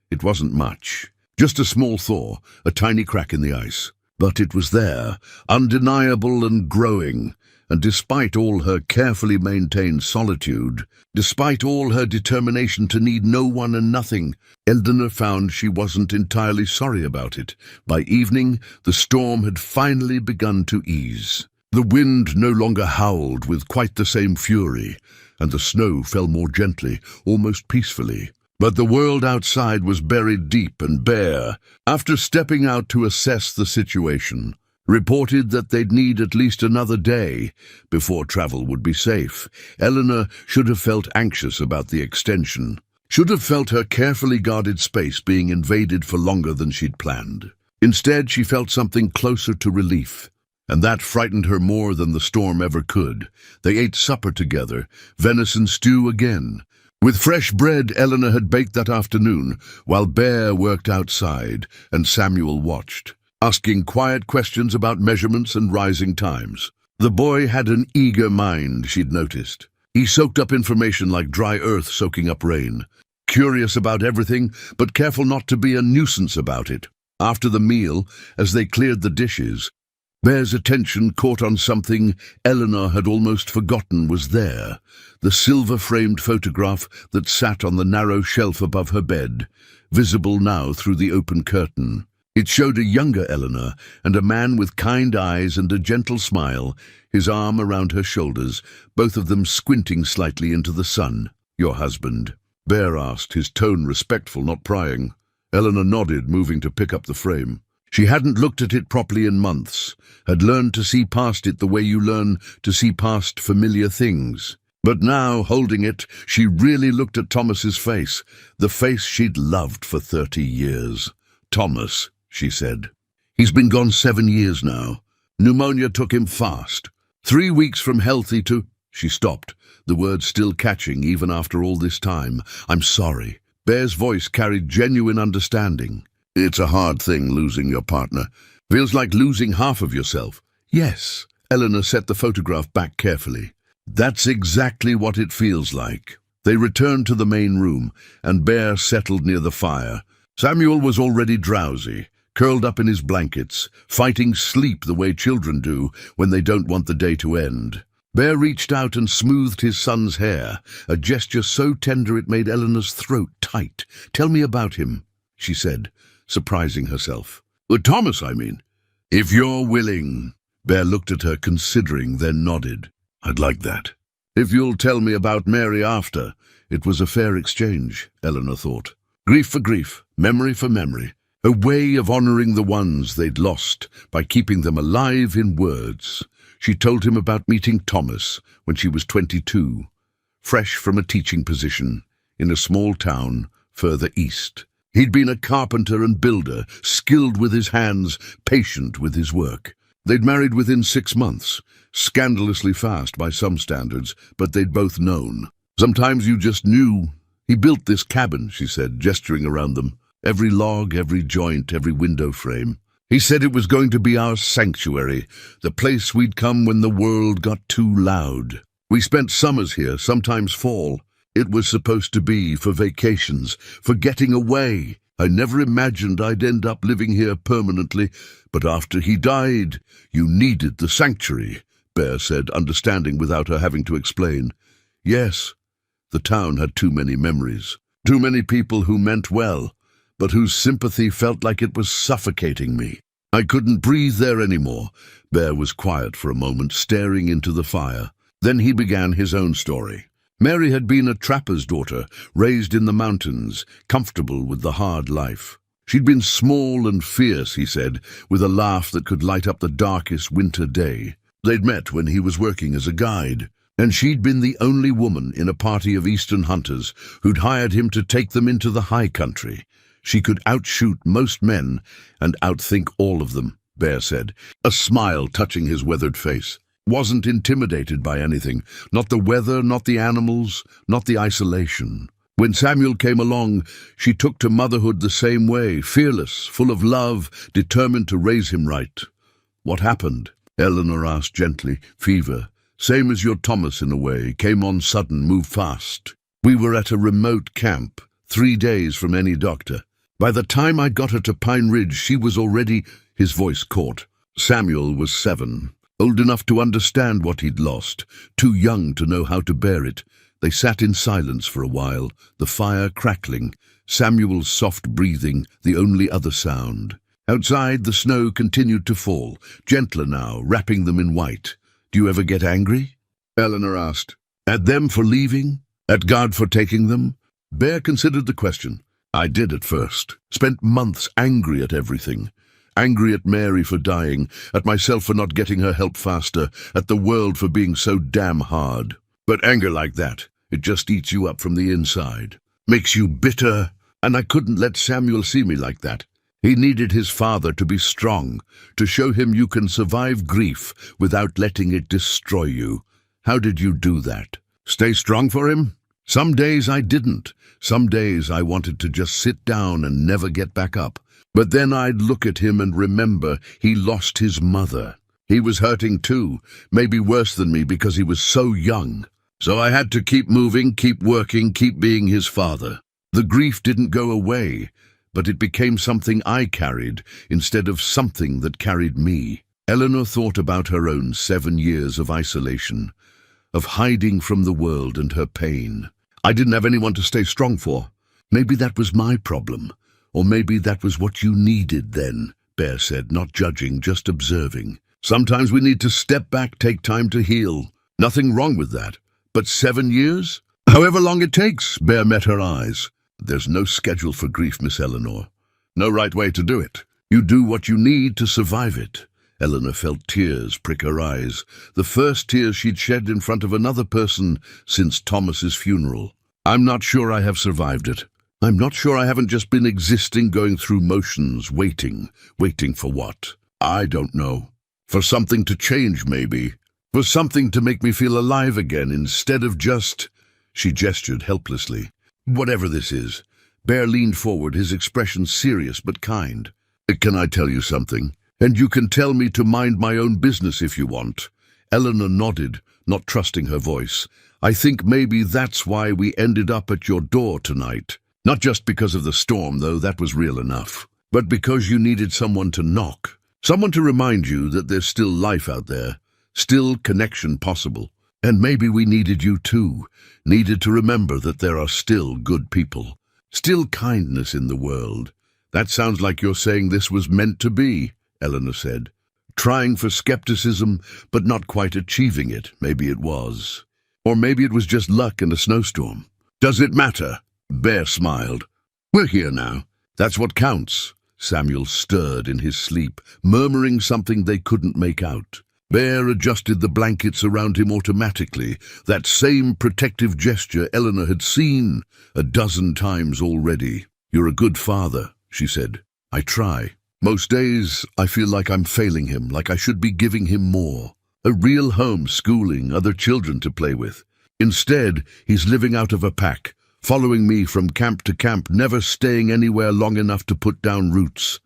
It wasn't much, just a small thaw, a tiny crack in the ice. But it was there, undeniable and growing, and despite all her carefully maintained solitude, despite all her determination to need no one and nothing, Eleanor found she wasn't entirely sorry about it. By evening, the storm had finally begun to ease. The wind no longer howled with quite the same fury, and the snow fell more gently, almost peacefully. But the world outside was buried deep, and Bear, after stepping out to assess the situation, reported that they'd need at least another day before travel would be safe. Eleanor should have felt anxious about the extension, should have felt her carefully guarded space being invaded for longer than she'd planned. Instead, she felt something closer to relief, and that frightened her more than the storm ever could. They ate supper together, venison stew again, with fresh bread Eleanor had baked that afternoon, while Bear worked outside and Samuel watched, asking quiet questions about measurements and rising times. The boy had an eager mind, she'd noticed. He soaked up information like dry earth soaking up rain, curious about everything, but careful not to be a nuisance about it. After the meal, as they cleared the dishes, Bear's attention caught on something Eleanor had almost forgotten was there, the silver-framed photograph that sat on the narrow shelf above her bed, visible now through the open curtain. It showed a younger Eleanor and a man with kind eyes and a gentle smile, his arm around her shoulders, both of them squinting slightly into the sun. "Your husband?" Bear asked, his tone respectful, not prying. Eleanor nodded, moving to pick up the frame. She hadn't looked at it properly in months, had learned to see past it the way you learn to see past familiar things. But now, holding it, she really looked at Thomas's face, the face she'd loved for 30 years. "Thomas," she said. "He's been gone 7 years now. Pneumonia took him fast. 3 weeks from healthy to—" She stopped, the words still catching even after all this time. "I'm sorry." Bear's voice carried genuine understanding. "It's a hard thing, losing your partner. Feels like losing half of yourself." "Yes." Eleanor set the photograph back carefully. That's exactly what it feels like. They returned to the main room, and Bear settled near the fire. Samuel was already drowsy, curled up in his blankets, fighting sleep the way children do when they don't want the day to end. Bear reached out and smoothed his son's hair, a gesture so tender it made Eleanor's throat tight. "Tell me about him," she said, surprising herself. "Thomas, I mean." "If you're willing." Bear looked at her, considering, then nodded. "I'd like that. If you'll tell me about Mary after." It was a fair exchange, Eleanor thought. Grief for grief, memory for memory. A way of honoring the ones they'd lost by keeping them alive in words. She told him about meeting Thomas when she was 22, fresh from a teaching position in a small town further east. He'd been a carpenter and builder, skilled with his hands, patient with his work. They'd married within 6 months, scandalously fast by some standards, but they'd both known. "Sometimes you just knew." "He built this cabin," she said, gesturing around them. "Every log, every joint, every window frame. He said it was going to be our sanctuary, the place we'd come when the world got too loud. We spent summers here, sometimes fall. It was supposed to be for vacations, for getting away. I never imagined I'd end up living here permanently, but after he died, you needed the sanctuary," Bear said, understanding without her having to explain. "Yes, the town had too many memories, too many people who meant well, but whose sympathy felt like it was suffocating me. I couldn't breathe there anymore." Bear was quiet for a moment, staring into the fire. Then he began his own story. Mary had been a trapper's daughter, raised in the mountains, comfortable with the hard life. She'd been small and fierce, he said, with a laugh that could light up the darkest winter day. They'd met when he was working as a guide, and she'd been the only woman in a party of eastern hunters who'd hired him to take them into the high country. She could outshoot most men and outthink all of them, Bear said, a smile touching his weathered face. Wasn't intimidated by anything, not the weather, not the animals, not the isolation. When Samuel came along, she took to motherhood the same way, fearless, full of love, determined to raise him right. "What happened?" Eleanor asked gently. "Fever. Same as your Thomas in a way, came on sudden, moved fast. We were at a remote camp, 3 days from any doctor. By the time I got her to Pine Ridge, she was already—" His voice caught. Samuel was 7, old enough to understand what he'd lost, too young to know how to bear it. They sat in silence for a while, the fire crackling, Samuel's soft breathing the only other sound. Outside, the snow continued to fall, gentler now, wrapping them in white. "Do you ever get angry?" Eleanor asked. "At them for leaving? At God for taking them?" Bear considered the question. "I did at first. Spent months angry at everything. Angry at Mary for dying, at myself for not getting her help faster, at the world for being so damn hard. But anger like that, it just eats you up from the inside. Makes you bitter. And I couldn't let Samuel see me like that. He needed his father to be strong, to show him you can survive grief without letting it destroy you. How did you do that? Stay strong for him? Some days I didn't. Some days I wanted to just sit down and never get back up. But then I'd look at him and remember he lost his mother. He was hurting too, maybe worse than me because he was so young. So I had to keep moving, keep working, keep being his father. The grief didn't go away, but it became something I carried instead of something that carried me." Eleanor thought about her own 7 years of isolation, of hiding from the world and her pain. "I didn't have anyone to stay strong for. Maybe that was my problem. Or maybe that was what you needed then," Bear said, not judging, just observing. "Sometimes we need to step back, take time to heal. Nothing wrong with that. But 7 years? However long it takes," Bear met her eyes. "There's no schedule for grief, Miss Eleanor. No right way to do it. You do what you need to survive it." Eleanor felt tears prick her eyes, the first tears she'd shed in front of another person since Thomas's funeral. "I'm not sure I have survived it. I'm not sure I haven't just been existing, going through motions, waiting for what? I don't know. For something to change, maybe. For something to make me feel alive again instead of just—" She gestured helplessly. "Whatever this is." Bear leaned forward, his expression serious but kind. "Can I tell you something? And you can tell me to mind my own business if you want." Eleanor nodded, not trusting her voice. "I think maybe that's why we ended up at your door tonight. Not just because of the storm, though that was real enough, but because you needed someone to knock. Someone to remind you that there's still life out there, still connection possible. And maybe we needed you too, needed to remember that there are still good people, still kindness in the world." "That sounds like you're saying this was meant to be," Eleanor said. Trying for skepticism, but not quite achieving it. Maybe it was. Or maybe it was just luck and a snowstorm. "Does it matter?" Bear smiled. "We're here now. That's what counts." Samuel stirred in his sleep, murmuring something they couldn't make out. Bear adjusted the blankets around him automatically, that same protective gesture Eleanor had seen a dozen times already. "You're a good father," she said. "I try. Most days I feel like I'm failing him, like I should be giving him more. A real home, schooling, other children to play with. Instead, he's living out of a pack, following me from camp to camp, never staying anywhere long enough to put down roots.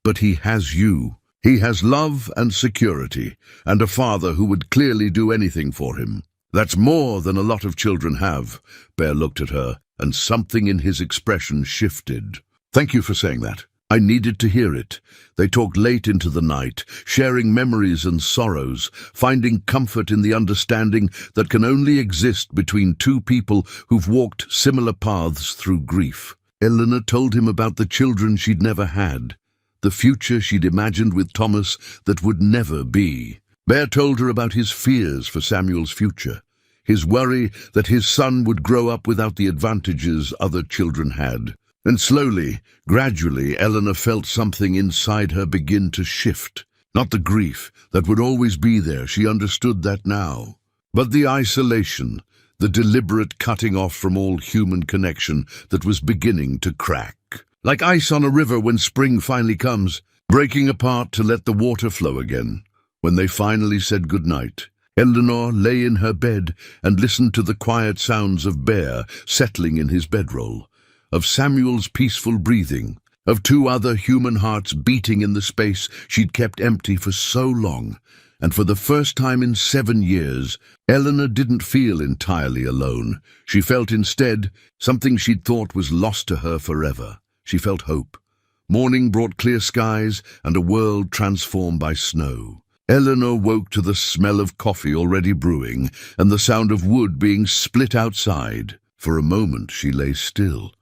But he has you. He has love and security, and a father who would clearly do anything for him. That's more than a lot of children have." Bear looked at her, and something in his expression shifted. "Thank you for saying that. I needed to hear it." They talked late into the night, sharing memories and sorrows, finding comfort in the understanding that can only exist between two people who've walked similar paths through grief. Eleanor told him about the children she'd never had, the future she'd imagined with Thomas that would never be. Bear told her about his fears for Samuel's future, his worry that his son would grow up without the advantages other children had. And slowly, gradually, Eleanor felt something inside her begin to shift. Not the grief that would always be there, she understood that now, but the isolation, the deliberate cutting off from all human connection that was beginning to crack. Like ice on a river when spring finally comes, breaking apart to let the water flow again. When they finally said goodnight, Eleanor lay in her bed and listened to the quiet sounds of Bear settling in his bedroll, of Samuel's peaceful breathing, of two other human hearts beating in the space she'd kept empty for so long. And for the first time in 7 years, Eleanor didn't feel entirely alone. She felt instead something she'd thought was lost to her forever. She felt hope. Morning brought clear skies and a world transformed by snow. Eleanor woke to the smell of coffee already brewing and the sound of wood being split outside. For a moment she lay still,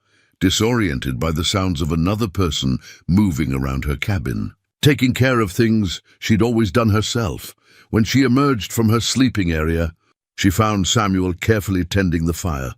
disoriented by the sounds of another person moving around her cabin, taking care of things she'd always done herself. When she emerged from her sleeping area, she found Samuel carefully tending the fire,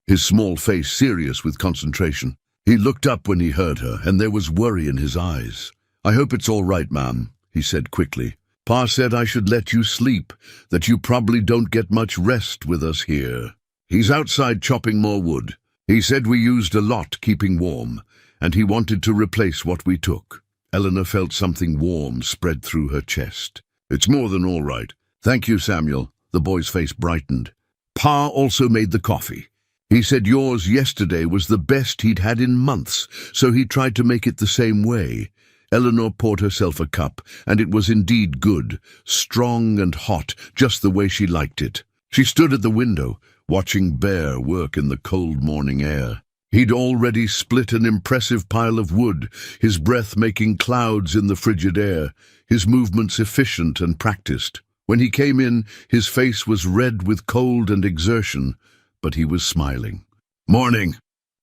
his small face serious with concentration. He looked up when he heard her, and there was worry in his eyes. "I hope it's all right, ma'am," he said quickly. "Pa said I should let you sleep, that you probably don't get much rest with us here. He's outside chopping more wood. He said we used a lot keeping warm, and he wanted to replace what we took." Eleanor felt something warm spread through her chest. "It's more than all right. Thank you, Samuel." The boy's face brightened. "Pa also made the coffee. He said yours yesterday was the best he'd had in months, so he tried to make it the same way." Eleanor poured herself a cup, and it was indeed good, strong and hot, just the way she liked it. She stood at the window, watching Bear work in the cold morning air. He'd already split an impressive pile of wood, his breath making clouds in the frigid air, his movements efficient and practiced. When he came in, his face was red with cold and exertion, but he was smiling. "Morning.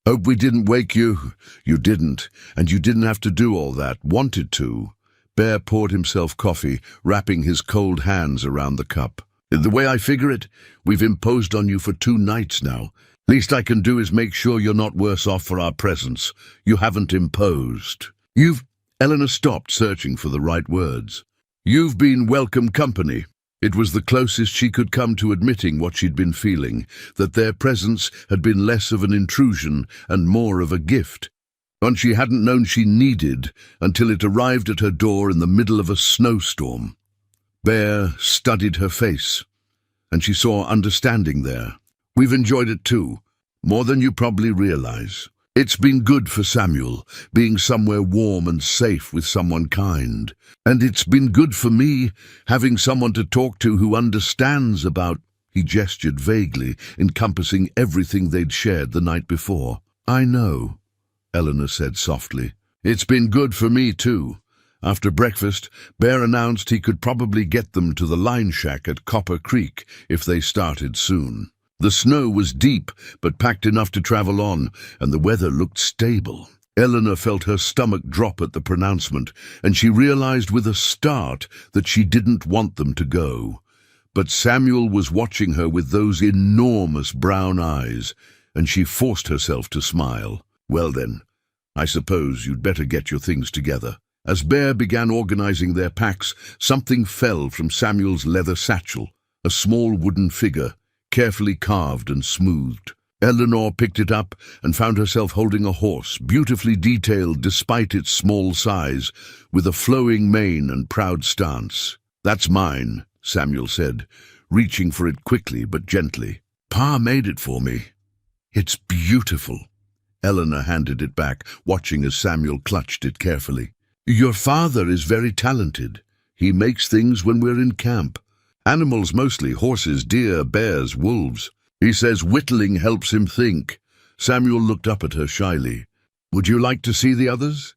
Hope we didn't wake you." "You didn't, and you didn't have to do all that. Wanted to." Bear poured himself coffee, wrapping his cold hands around the cup. "The way I figure it, we've imposed on you for 2 nights now. Least I can do is make sure you're not worse off for our presence. You haven't imposed. You've—" Eleanor stopped, searching for the right words. "You've been welcome company." It was the closest she could come to admitting what she'd been feeling, that their presence had been less of an intrusion and more of a gift, one she hadn't known she needed until it arrived at her door in the middle of a snowstorm. Bear studied her face, and she saw understanding there. "We've enjoyed it too, more than you probably realize. It's been good for Samuel, being somewhere warm and safe with someone kind. And it's been good for me, having someone to talk to who understands about—" He gestured vaguely, encompassing everything they'd shared the night before. "I know," Eleanor said softly. "It's been good for me, too." After breakfast, Bear announced he could probably get them to the line shack at Copper Creek if they started soon. The snow was deep, but packed enough to travel on, and the weather looked stable. Eleanor felt her stomach drop at the pronouncement, and she realized with a start that she didn't want them to go. But Samuel was watching her with those enormous brown eyes, and she forced herself to smile. "Well then, I suppose you'd better get your things together." As Bear began organizing their packs, something fell from Samuel's leather satchel, a small wooden figure, carefully carved and smoothed. Eleanor picked it up and found herself holding a horse, beautifully detailed despite its small size, with a flowing mane and proud stance. "That's mine," Samuel said, reaching for it quickly but gently. "Pa made it for me." "It's beautiful." Eleanor handed it back, watching as Samuel clutched it carefully. "Your father is very talented. He makes things when we're in camp. Animals mostly, horses, deer, bears, wolves. He says whittling helps him think." Samuel looked up at her shyly. "Would you like to see the others?"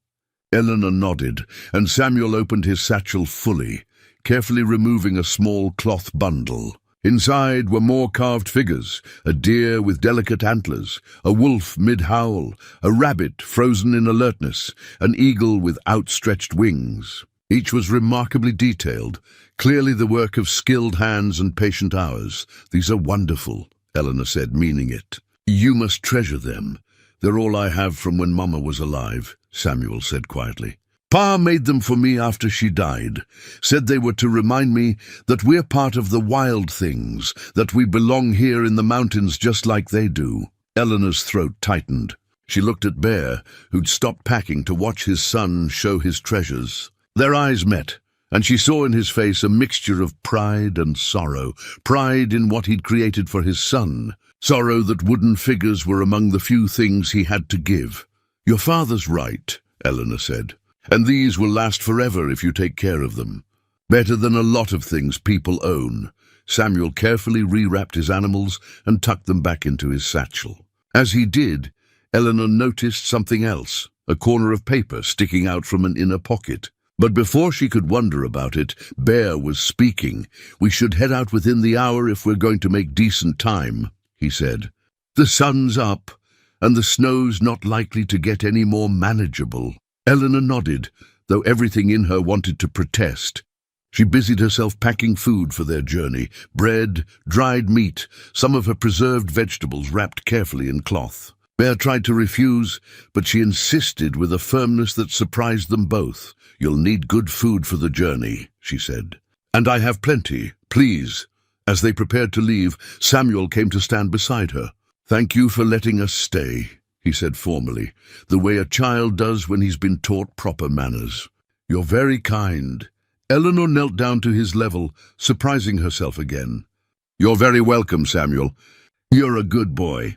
Eleanor nodded, and Samuel opened his satchel fully, carefully removing a small cloth bundle. Inside were more carved figures, a deer with delicate antlers, a wolf mid-howl, a rabbit frozen in alertness, an eagle with outstretched wings. Each was remarkably detailed, clearly the work of skilled hands and patient hours. "These are wonderful," Eleanor said, meaning it. "You must treasure them. They're all I have from when Mama was alive," Samuel said quietly. "Pa made them for me after she died, said they were to remind me that we're part of the wild things, that we belong here in the mountains just like they do." Eleanor's throat tightened. She looked at Bear, who'd stopped packing to watch his son show his treasures. Their eyes met, and she saw in his face a mixture of pride and sorrow, pride in what he'd created for his son, sorrow that wooden figures were among the few things he had to give. "Your father's right," Eleanor said. "And these will last forever if you take care of them. Better than a lot of things people own." Samuel carefully rewrapped his animals and tucked them back into his satchel. As he did, Eleanor noticed something else, a corner of paper sticking out from an inner pocket. But before she could wonder about it, Bear was speaking. "We should head out within the hour if we're going to make decent time," he said. "The sun's up, and the snow's not likely to get any more manageable." Eleanor nodded, though everything in her wanted to protest. She busied herself packing food for their journey, bread, dried meat, some of her preserved vegetables wrapped carefully in cloth. Bear tried to refuse, but she insisted with a firmness that surprised them both. "You'll need good food for the journey," she said. "And I have plenty, please." As they prepared to leave, Samuel came to stand beside her. "Thank you for letting us stay," he said formally, the way a child does when he's been taught proper manners. "You're very kind." Eleanor knelt down to his level, surprising herself again. "You're very welcome, Samuel. You're a good boy.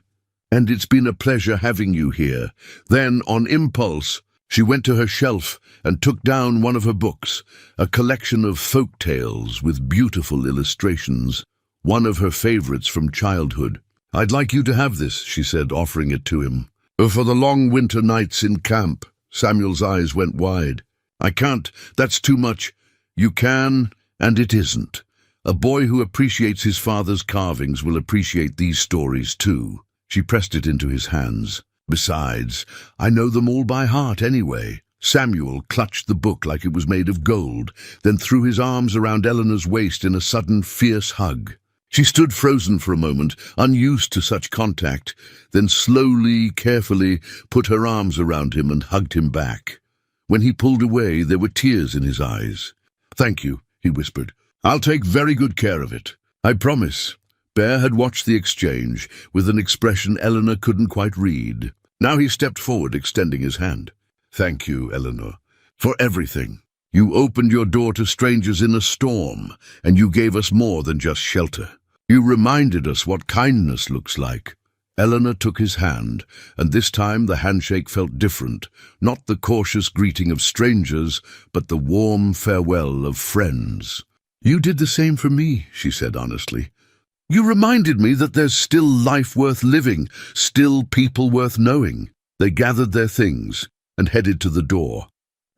And it's been a pleasure having you here." Then, on impulse, she went to her shelf and took down one of her books, a collection of folk tales with beautiful illustrations, one of her favorites from childhood. "I'd like you to have this," she said, offering it to him. "For the long winter nights in camp." Samuel's eyes went wide. "I can't, that's too much." "You can, and it isn't. A boy who appreciates his father's carvings will appreciate these stories too." She pressed it into his hands. "Besides, I know them all by heart anyway." Samuel clutched the book like it was made of gold, then threw his arms around Eleanor's waist in a sudden, fierce hug. She stood frozen for a moment, unused to such contact, then slowly, carefully put her arms around him and hugged him back. When he pulled away, there were tears in his eyes. "Thank you," he whispered. "I'll take very good care of it. I promise." Bear had watched the exchange, with an expression Eleanor couldn't quite read. Now he stepped forward, extending his hand. "Thank you, Eleanor, for everything. You opened your door to strangers in a storm, and you gave us more than just shelter. You reminded us what kindness looks like." Eleanor took his hand, and this time the handshake felt different, not the cautious greeting of strangers, but the warm farewell of friends. "You did the same for me," she said honestly. You reminded me that there's still life worth living, still people worth knowing. They gathered their things and headed to the door.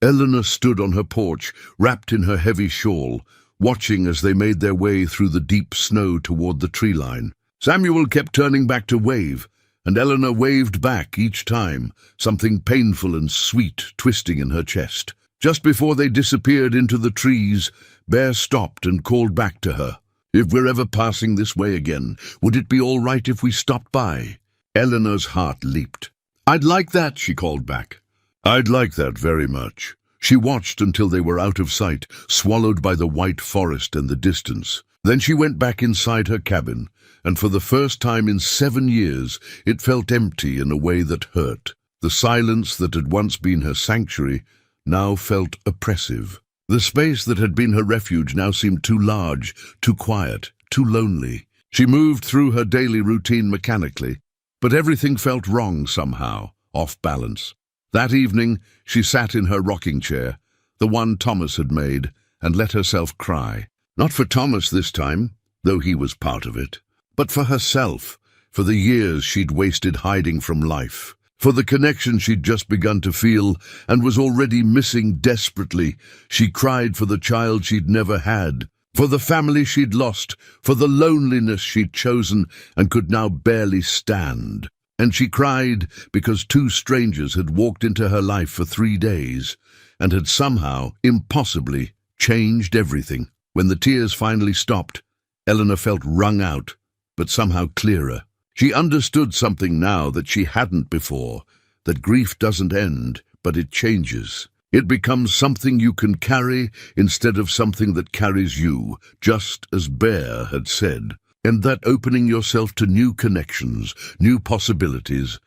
Eleanor stood on her porch, wrapped in her heavy shawl, watching as they made their way through the deep snow toward the tree line. Samuel kept turning back to wave, and Eleanor waved back each time, something painful and sweet twisting in her chest. Just before they disappeared into the trees, Bear stopped and called back to her. "If we're ever passing this way again, would it be all right if we stopped by?" Eleanor's heart leaped. "I'd like that," she called back. "I'd like that very much." She watched until they were out of sight, swallowed by the white forest and the distance. Then she went back inside her cabin, and for the first time in 7 years, it felt empty in a way that hurt. The silence that had once been her sanctuary now felt oppressive. The space that had been her refuge now seemed too large, too quiet, too lonely. She moved through her daily routine mechanically, but everything felt wrong somehow, off balance. That evening, she sat in her rocking chair, the one Thomas had made, and let herself cry. Not for Thomas this time, though he was part of it, but for herself, for the years she'd wasted hiding from life, for the connection she'd just begun to feel and was already missing desperately. She cried for the child she'd never had, for the family she'd lost, for the loneliness she'd chosen and could now barely stand. And she cried because 2 strangers had walked into her life for 3 days and had somehow, impossibly, changed everything. When the tears finally stopped, Eleanor felt wrung out, but somehow clearer. She understood something now that she hadn't before, that grief doesn't end, but it changes. It becomes something you can carry instead of something that carries you, just as Bear had said. And that opening yourself to new connections, new possibilities,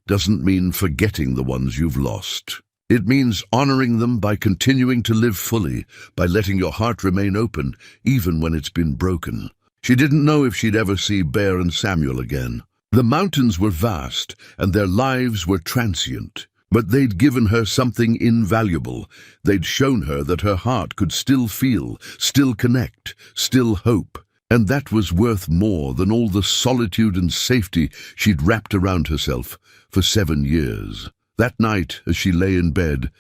doesn't mean forgetting the ones you've lost. It means honoring them by continuing to live fully, by letting your heart remain open, even when it's been broken. She didn't know if she'd ever see Bear and Samuel again. The mountains were vast, and their lives were transient. But they'd given her something invaluable. They'd shown her that her heart could still feel, still connect, still hope. And that was worth more than all the solitude and safety she'd wrapped around herself for 7 years. That night, as she lay in bed,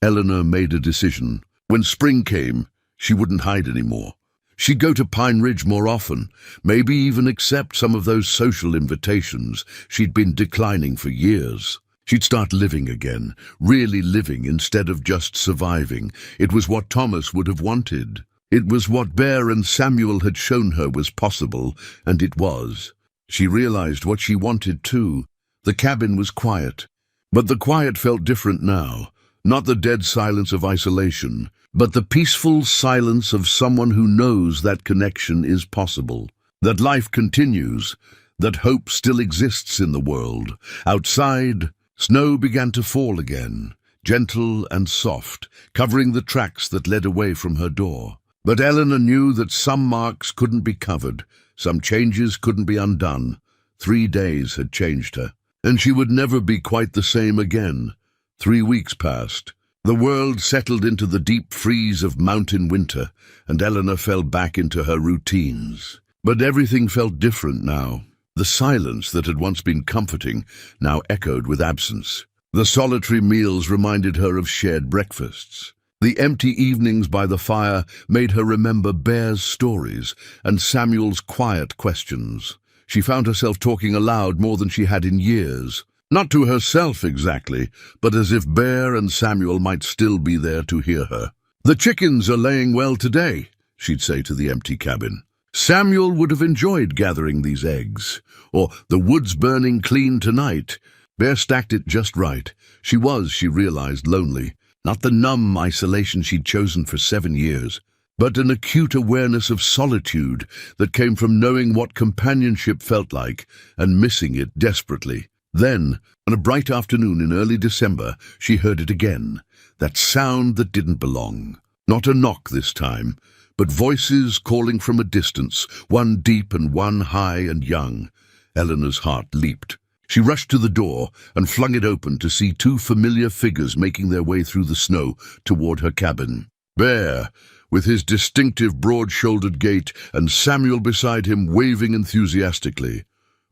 Eleanor made a decision. When spring came, she wouldn't hide anymore. She'd go to Pine Ridge more often, maybe even accept some of those social invitations she'd been declining for years. She'd start living again, really living instead of just surviving. It was what Thomas would have wanted. It was what Bear and Samuel had shown her was possible, and it was. She realized what she wanted too. The cabin was quiet, but the quiet felt different now. Not the dead silence of isolation, but the peaceful silence of someone who knows that connection is possible, that life continues, that hope still exists in the world. Outside, snow began to fall again, gentle and soft, covering the tracks that led away from her door. But Eleanor knew that some marks couldn't be covered, some changes couldn't be undone. 3 days had changed her, and she would never be quite the same again. 3 weeks passed. The world settled into the deep freeze of mountain winter, and Eleanor fell back into her routines. But everything felt different now. The silence that had once been comforting now echoed with absence. The solitary meals reminded her of shared breakfasts. The empty evenings by the fire made her remember Bear's stories and Samuel's quiet questions. She found herself talking aloud more than she had in years. Not to herself exactly, but as if Bear and Samuel might still be there to hear her. "The chickens are laying well today," she'd say to the empty cabin. Samuel would have enjoyed gathering these eggs. Or, "The wood's burning clean tonight." Bear stacked it just right. She realized, lonely. Not the numb isolation she'd chosen for 7 years, but an acute awareness of solitude that came from knowing what companionship felt like and missing it desperately. Then, on a bright afternoon in early December, she heard it again, that sound that didn't belong. Not a knock this time, but voices calling from a distance, one deep and one high and young. Eleanor's heart leaped. She rushed to the door and flung it open to see 2 familiar figures making their way through the snow toward her cabin. Bear, with his distinctive broad-shouldered gait and Samuel beside him waving enthusiastically.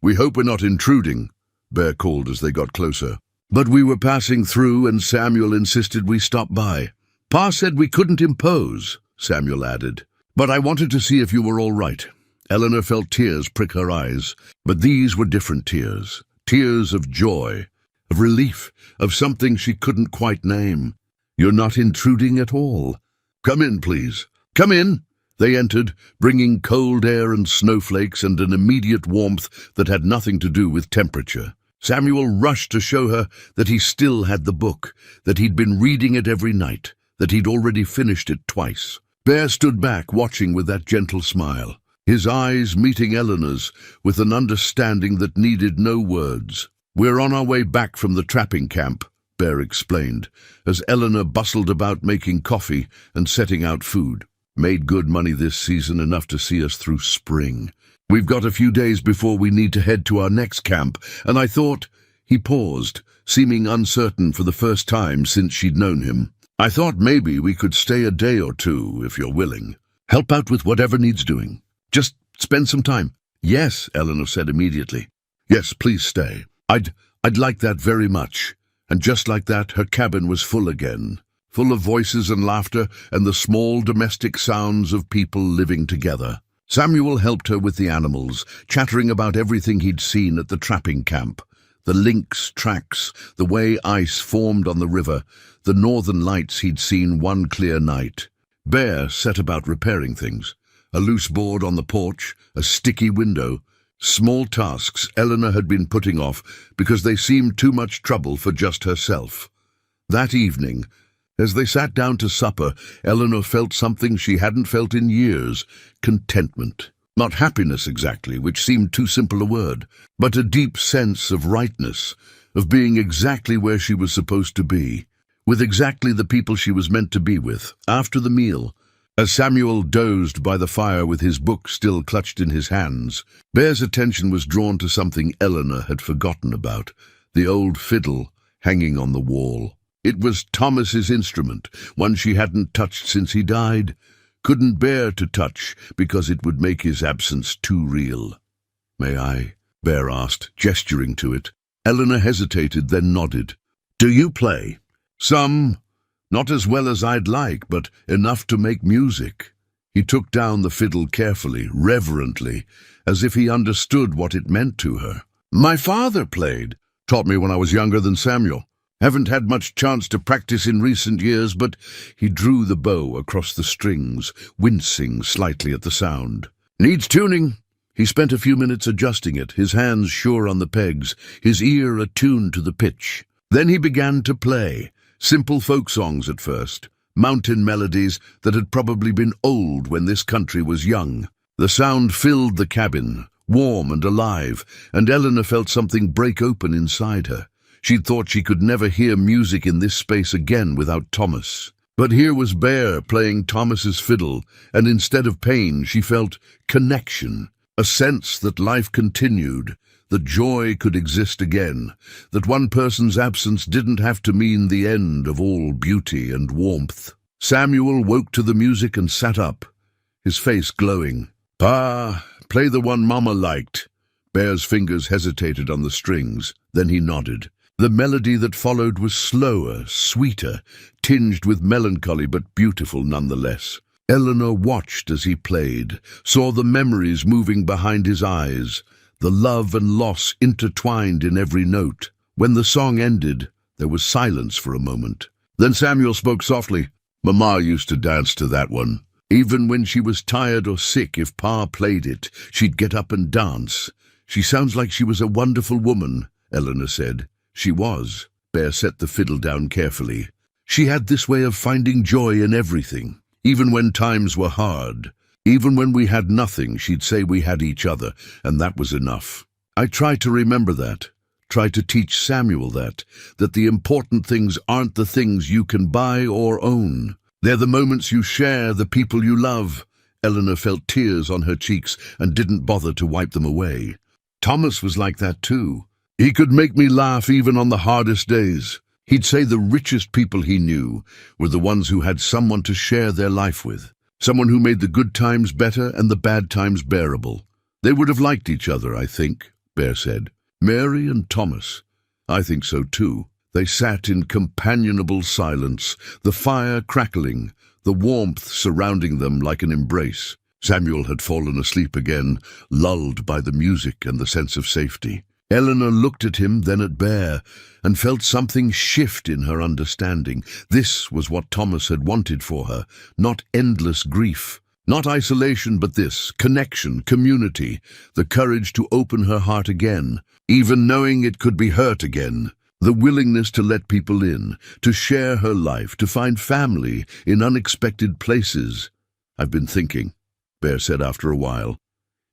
"We hope we're not intruding," Bear called as they got closer. "But we were passing through and Samuel insisted we stop by. Pa said we couldn't impose," Samuel added. "But I wanted to see if you were all right." Eleanor felt tears prick her eyes, but these were different tears. Tears of joy, of relief, of something she couldn't quite name. "You're not intruding at all. Come in, please. Come in." They entered, bringing cold air and snowflakes and an immediate warmth that had nothing to do with temperature. Samuel rushed to show her that he still had the book, that he'd been reading it every night, that he'd already finished it twice. Bear stood back, watching with that gentle smile, his eyes meeting Eleanor's with an understanding that needed no words. "We're on our way back from the trapping camp," Bear explained, as Eleanor bustled about making coffee and setting out food. "Made good money this season, enough to see us through spring. We've got a few days before we need to head to our next camp, and I thought—" He paused, seeming uncertain for the first time since she'd known him. "I thought maybe we could stay a day or two, if you're willing. Help out with whatever needs doing. Just spend some time." "Yes," Eleanor said immediately. "Yes, please stay. I'd like that very much." And just like that, her cabin was full again, full of voices and laughter and the small domestic sounds of people living together. Samuel helped her with the animals, chattering about everything he'd seen at the trapping camp. The lynx tracks, the way ice formed on the river, the northern lights he'd seen one clear night. Bear set about repairing things. A loose board on the porch, a sticky window. Small tasks Eleanor had been putting off because they seemed too much trouble for just herself. That evening, as they sat down to supper, Eleanor felt something she hadn't felt in years: contentment. Not happiness exactly, which seemed too simple a word, but a deep sense of rightness, of being exactly where she was supposed to be, with exactly the people she was meant to be with. After the meal, as Samuel dozed by the fire with his book still clutched in his hands, Bear's attention was drawn to something Eleanor had forgotten about: the old fiddle hanging on the wall. It was Thomas's instrument, one she hadn't touched since he died, couldn't bear to touch because it would make his absence too real. "May I?" Bear asked, gesturing to it. Eleanor hesitated, then nodded. "Do you play?" "Some. Not as well as I'd like, but enough to make music." He took down the fiddle carefully, reverently, as if he understood what it meant to her. "My father played. Taught me when I was younger than Samuel. Haven't had much chance to practice in recent years, but—" He drew the bow across the strings, wincing slightly at the sound. "Needs tuning." He spent a few minutes adjusting it, his hands sure on the pegs, his ear attuned to the pitch. Then he began to play. Simple folk songs at first, mountain melodies that had probably been old when this country was young. The sound filled the cabin, warm and alive, and Eleanor felt something break open inside her. She'd thought she could never hear music in this space again without Thomas. But here was Bear playing Thomas's fiddle, and instead of pain she felt connection, a sense that life continued, that joy could exist again, that one person's absence didn't have to mean the end of all beauty and warmth. Samuel woke to the music and sat up, his face glowing. "Pa, play the one Mama liked." Bear's fingers hesitated on the strings, then he nodded. The melody that followed was slower, sweeter, tinged with melancholy but beautiful nonetheless. Eleanor watched as he played, saw the memories moving behind his eyes, the love and loss intertwined in every note. When the song ended, there was silence for a moment. Then Samuel spoke softly. "Mama used to dance to that one. Even when she was tired or sick, if Pa played it, she'd get up and dance. She sounds like she was a wonderful woman," Eleanor said. She was. Bear set the fiddle down carefully. She had this way of finding joy in everything, even when times were hard. Even when we had nothing, she'd say we had each other, and that was enough. I try to remember that, try to teach Samuel that the important things aren't the things you can buy or own. They're the moments you share, the people you love. Eleanor felt tears on her cheeks and didn't bother to wipe them away. Thomas was like that too. He could make me laugh even on the hardest days. He'd say the richest people he knew were the ones who had someone to share their life with, someone who made the good times better and the bad times bearable. They would have liked each other, I think, Bear said. Mary and Thomas. I think so too. They sat in companionable silence, the fire crackling, the warmth surrounding them like an embrace. Samuel had fallen asleep again, lulled by the music and the sense of safety. Eleanor looked at him, then at Bear, and felt something shift in her understanding. This was what Thomas had wanted for her, not endless grief, not isolation, but this, connection, community, the courage to open her heart again, even knowing it could be hurt again, the willingness to let people in, to share her life, to find family in unexpected places. I've been thinking, Bear said after a while,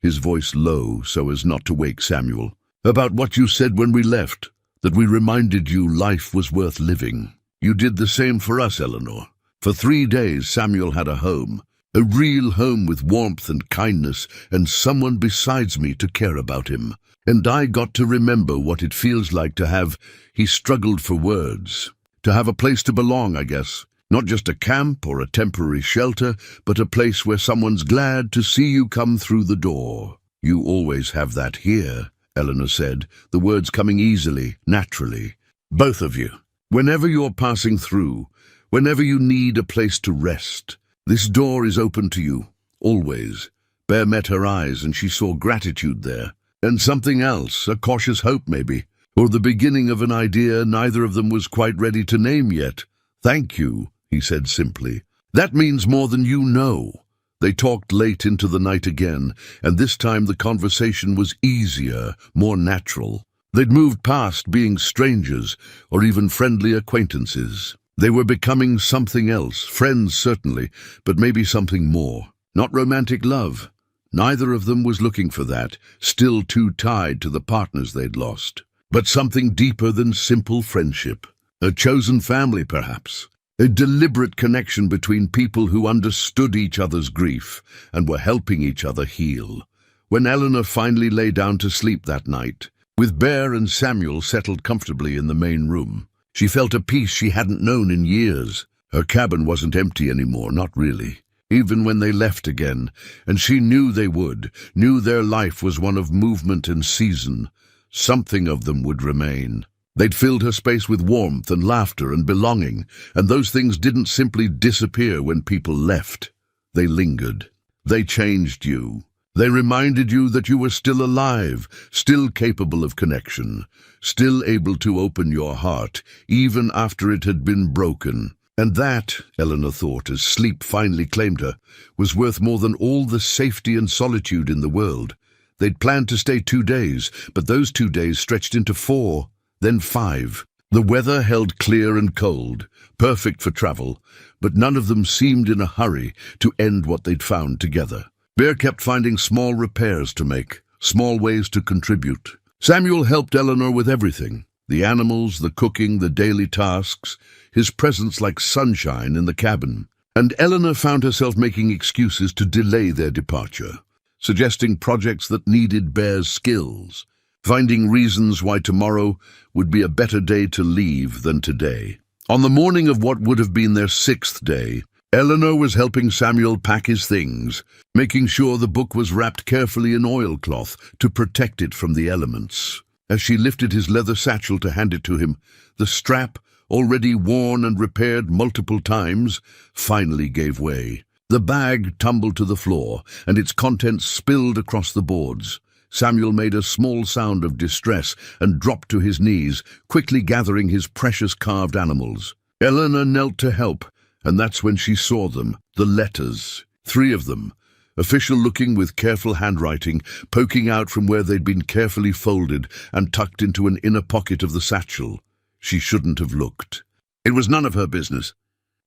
his voice low so as not to wake Samuel, about what you said when we left, that we reminded you life was worth living. You did the same for us, Eleanor. For 3 days, Samuel had a home, a real home with warmth and kindness, and someone besides me to care about him. And I got to remember what it feels like to have, he struggled for words, to have a place to belong, I guess. Not just a camp or a temporary shelter, but a place where someone's glad to see you come through the door. You always have that here, Eleanor said, the words coming easily, naturally. Both of you. Whenever you're passing through, whenever you need a place to rest, this door is open to you, always. Bear met her eyes and she saw gratitude there. And something else, a cautious hope maybe, or the beginning of an idea neither of them was quite ready to name yet. Thank you, he said simply. That means more than you know. They talked late into the night again, and this time the conversation was easier, more natural. They'd moved past being strangers, or even friendly acquaintances. They were becoming something else, friends certainly, but maybe something more. Not romantic love. Neither of them was looking for that, still too tied to the partners they'd lost. But something deeper than simple friendship. A chosen family, perhaps. A deliberate connection between people who understood each other's grief and were helping each other heal. When Eleanor finally lay down to sleep that night, with Bear and Samuel settled comfortably in the main room, she felt a peace she hadn't known in years. Her cabin wasn't empty anymore, not really. Even when they left again, and she knew they would, knew their life was one of movement and season, something of them would remain. They'd filled her space with warmth and laughter and belonging, and those things didn't simply disappear when people left. They lingered. They changed you. They reminded you that you were still alive, still capable of connection, still able to open your heart, even after it had been broken. And that, Eleanor thought, as sleep finally claimed her, was worth more than all the safety and solitude in the world. They'd planned to stay 2 days, but those 2 days stretched into 4, then 5. The weather held clear and cold, perfect for travel, but none of them seemed in a hurry to end what they'd found together. Bear kept finding small repairs to make, small ways to contribute. Samuel helped Eleanor with everything. The animals, the cooking, the daily tasks, his presence like sunshine in the cabin. And Eleanor found herself making excuses to delay their departure, suggesting projects that needed Bear's skills, finding reasons why tomorrow would be a better day to leave than today. On the morning of what would have been their 6th day, Eleanor was helping Samuel pack his things, making sure the book was wrapped carefully in oilcloth to protect it from the elements. As she lifted his leather satchel to hand it to him, the strap, already worn and repaired multiple times, finally gave way. The bag tumbled to the floor, and its contents spilled across the boards. Samuel made a small sound of distress and dropped to his knees, quickly gathering his precious carved animals. Eleanor knelt to help, and that's when she saw them, the letters. 3 of them, official-looking with careful handwriting, poking out from where they'd been carefully folded and tucked into an inner pocket of the satchel. She shouldn't have looked. It was none of her business.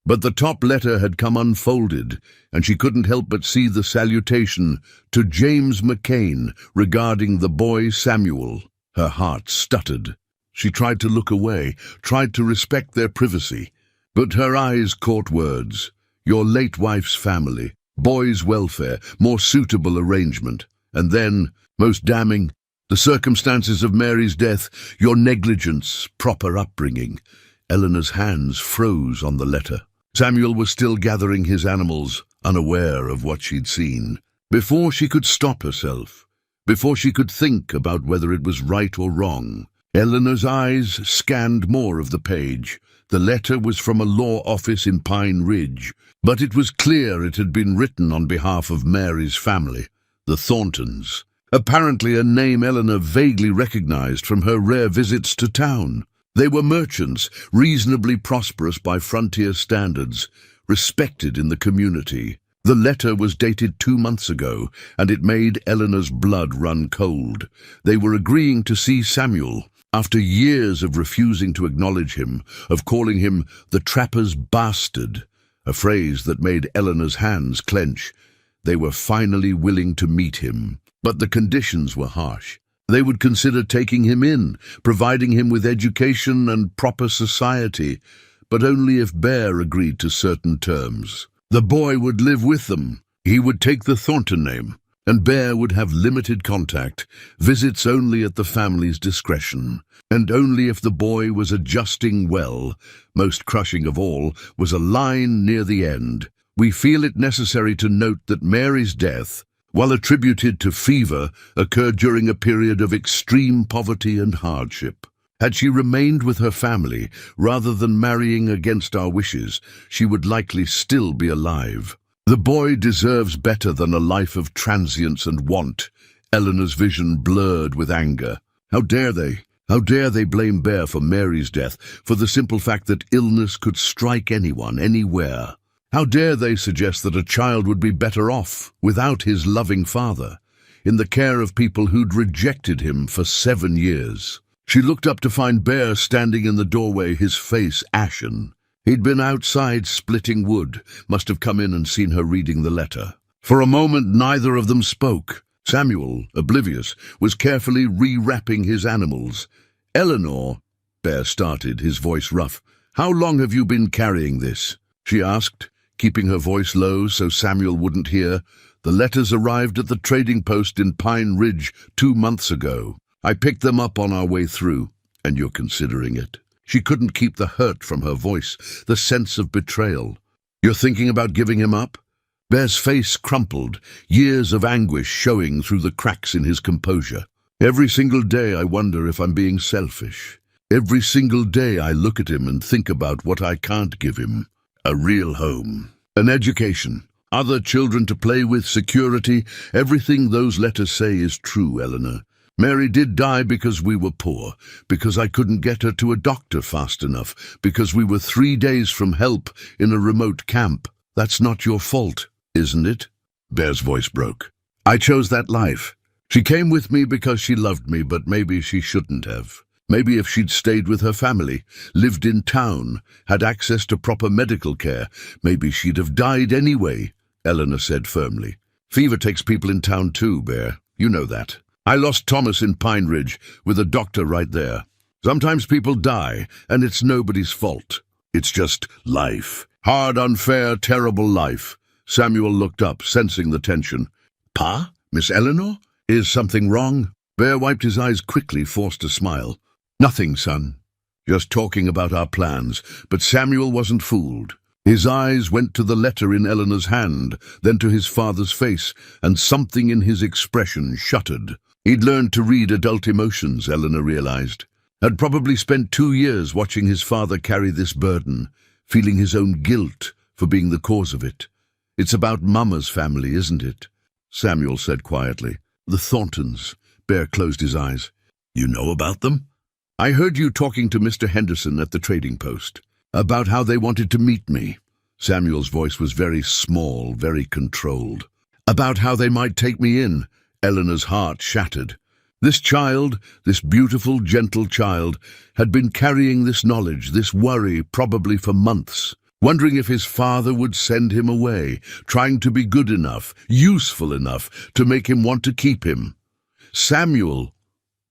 But the top letter had come unfolded, and she couldn't help but see the salutation to James McCain regarding the boy Samuel. Her heart stuttered. She tried to look away, tried to respect their privacy, but her eyes caught words. Your late wife's family, boy's welfare, more suitable arrangement. And then, most damning, the circumstances of Mary's death, your negligence, proper upbringing. Eleanor's hands froze on the letter. Samuel was still gathering his animals, unaware of what she'd seen. Before she could stop herself, before she could think about whether it was right or wrong, Eleanor's eyes scanned more of the page. The letter was from a law office in Pine Ridge, but it was clear it had been written on behalf of Mary's family, the Thorntons. Apparently a name Eleanor vaguely recognized from her rare visits to town. They were merchants, reasonably prosperous by frontier standards, respected in the community. The letter was dated 2 months ago, and it made Eleanor's blood run cold. They were agreeing to see Samuel. After years of refusing to acknowledge him, of calling him the trapper's bastard, a phrase that made Eleanor's hands clench, they were finally willing to meet him. But the conditions were harsh. They would consider taking him in, providing him with education and proper society, but only if Bear agreed to certain terms. The boy would live with them. He would take the Thornton name, and Bear would have limited contact, visits only at the family's discretion, and only if the boy was adjusting well. Most crushing of all was a line near the end. We feel it necessary to note that Mary's death, while attributed to fever, occurred during a period of extreme poverty and hardship. Had she remained with her family, rather than marrying against our wishes, she would likely still be alive. The boy deserves better than a life of transience and want. Eleanor's vision blurred with anger. How dare they? How dare they blame Bear for Mary's death, for the simple fact that illness could strike anyone, anywhere? How dare they suggest that a child would be better off without his loving father, in the care of people who'd rejected him for 7 years? She looked up to find Bear standing in the doorway, his face ashen. He'd been outside splitting wood, must have come in and seen her reading the letter. For a moment, neither of them spoke. Samuel, oblivious, was carefully rewrapping his animals. "Eleanor," Bear started, his voice rough, "how long have you been carrying this?" she asked, keeping her voice low so Samuel wouldn't hear. "The letters arrived at the trading post in Pine Ridge 2 months ago. I picked them up on our way through, and you're considering it." She couldn't keep the hurt from her voice, the sense of betrayal. "You're thinking about giving him up?" Bear's face crumpled, years of anguish showing through the cracks in his composure. "Every single day I wonder if I'm being selfish. Every single day I look at him and think about what I can't give him. A real home, an education, other children to play with, security. Everything those letters say is true, Eleanor. Mary did die because we were poor, because I couldn't get her to a doctor fast enough, because we were 3 days from help in a remote camp. That's not your fault, isn't it?" Bear's voice broke. "I chose that life. She came with me because she loved me, but maybe she shouldn't have. Maybe if she'd stayed with her family, lived in town, had access to proper medical care, maybe she'd have died anyway," Eleanor said firmly. "Fever takes people in town too, Bear. You know that. I lost Thomas in Pine Ridge, with a doctor right there. Sometimes people die, and it's nobody's fault. It's just life. Hard, unfair, terrible life." Samuel looked up, sensing the tension. "Pa? Miss Eleanor? Is something wrong?" Bear wiped his eyes quickly, forced a smile. "Nothing, son. Just talking about our plans." But Samuel wasn't fooled. His eyes went to the letter in Eleanor's hand, then to his father's face, and something in his expression shuddered. He'd learned to read adult emotions, Eleanor realized. Had probably spent 2 years watching his father carry this burden, feeling his own guilt for being the cause of it. "It's about Mama's family, isn't it?" Samuel said quietly. "The Thorntons." Bear closed his eyes. "You know about them?" "I heard you talking to Mr. Henderson at the trading post, about how they wanted to meet me." Samuel's voice was very small, very controlled. "About how they might take me in." Eleanor's heart shattered. This child, this beautiful, gentle child, had been carrying this knowledge, this worry, probably for months, wondering if his father would send him away, trying to be good enough, useful enough, to make him want to keep him. "Samuel,"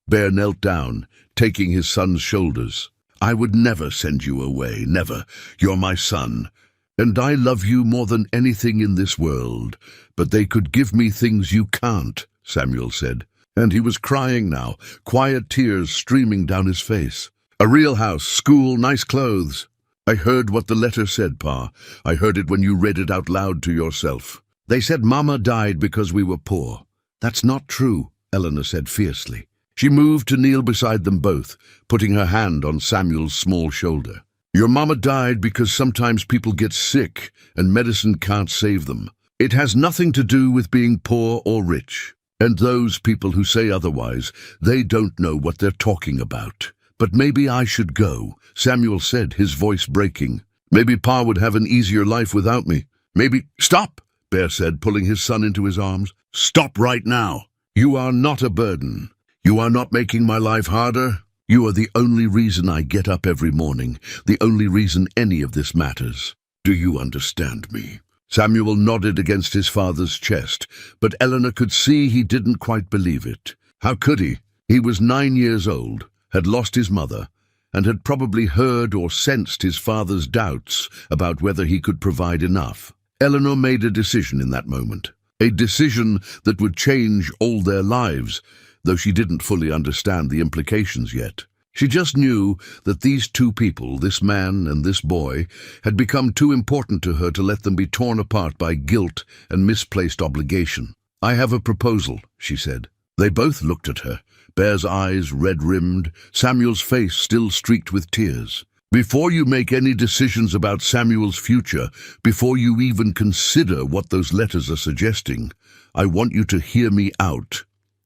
Bear knelt down, taking his son's shoulders. "I would never send you away, never. You're my son, and I love you more than anything in this world. But they could give me things you can't," Samuel said. And he was crying now, quiet tears streaming down his face. A real house, school, nice clothes. I heard what the letter said, Pa. I heard it when you read it out loud to yourself. They said Mama died because we were poor. That's not true, Eleanor said fiercely. She moved to kneel beside them both, putting her hand on Samuel's small shoulder. Your mama died because sometimes people get sick and medicine can't save them. It has nothing to do with being poor or rich. And those people who say otherwise, they don't know what they're talking about. But maybe I should go, Samuel said, his voice breaking. Maybe Pa would have an easier life without me. Maybe— Stop, Bear said, pulling his son into his arms. Stop right now. You are not a burden. You are not making my life harder. You are the only reason I get up every morning, the only reason any of this matters. Do you understand me? Samuel nodded against his father's chest, but Eleanor could see he didn't quite believe it. How could he? He was 9 years old, had lost his mother, and had probably heard or sensed his father's doubts about whether he could provide enough. Eleanor made a decision in that moment, a decision that would change all their lives, though she didn't fully understand the implications yet. She just knew that these two people, this man and this boy, had become too important to her to let them be torn apart by guilt and misplaced obligation. I have a proposal, she said. They both looked at her, Bear's eyes red-rimmed, Samuel's face still streaked with tears. Before you make any decisions about Samuel's future, before you even consider what those letters are suggesting, I want you to hear me out.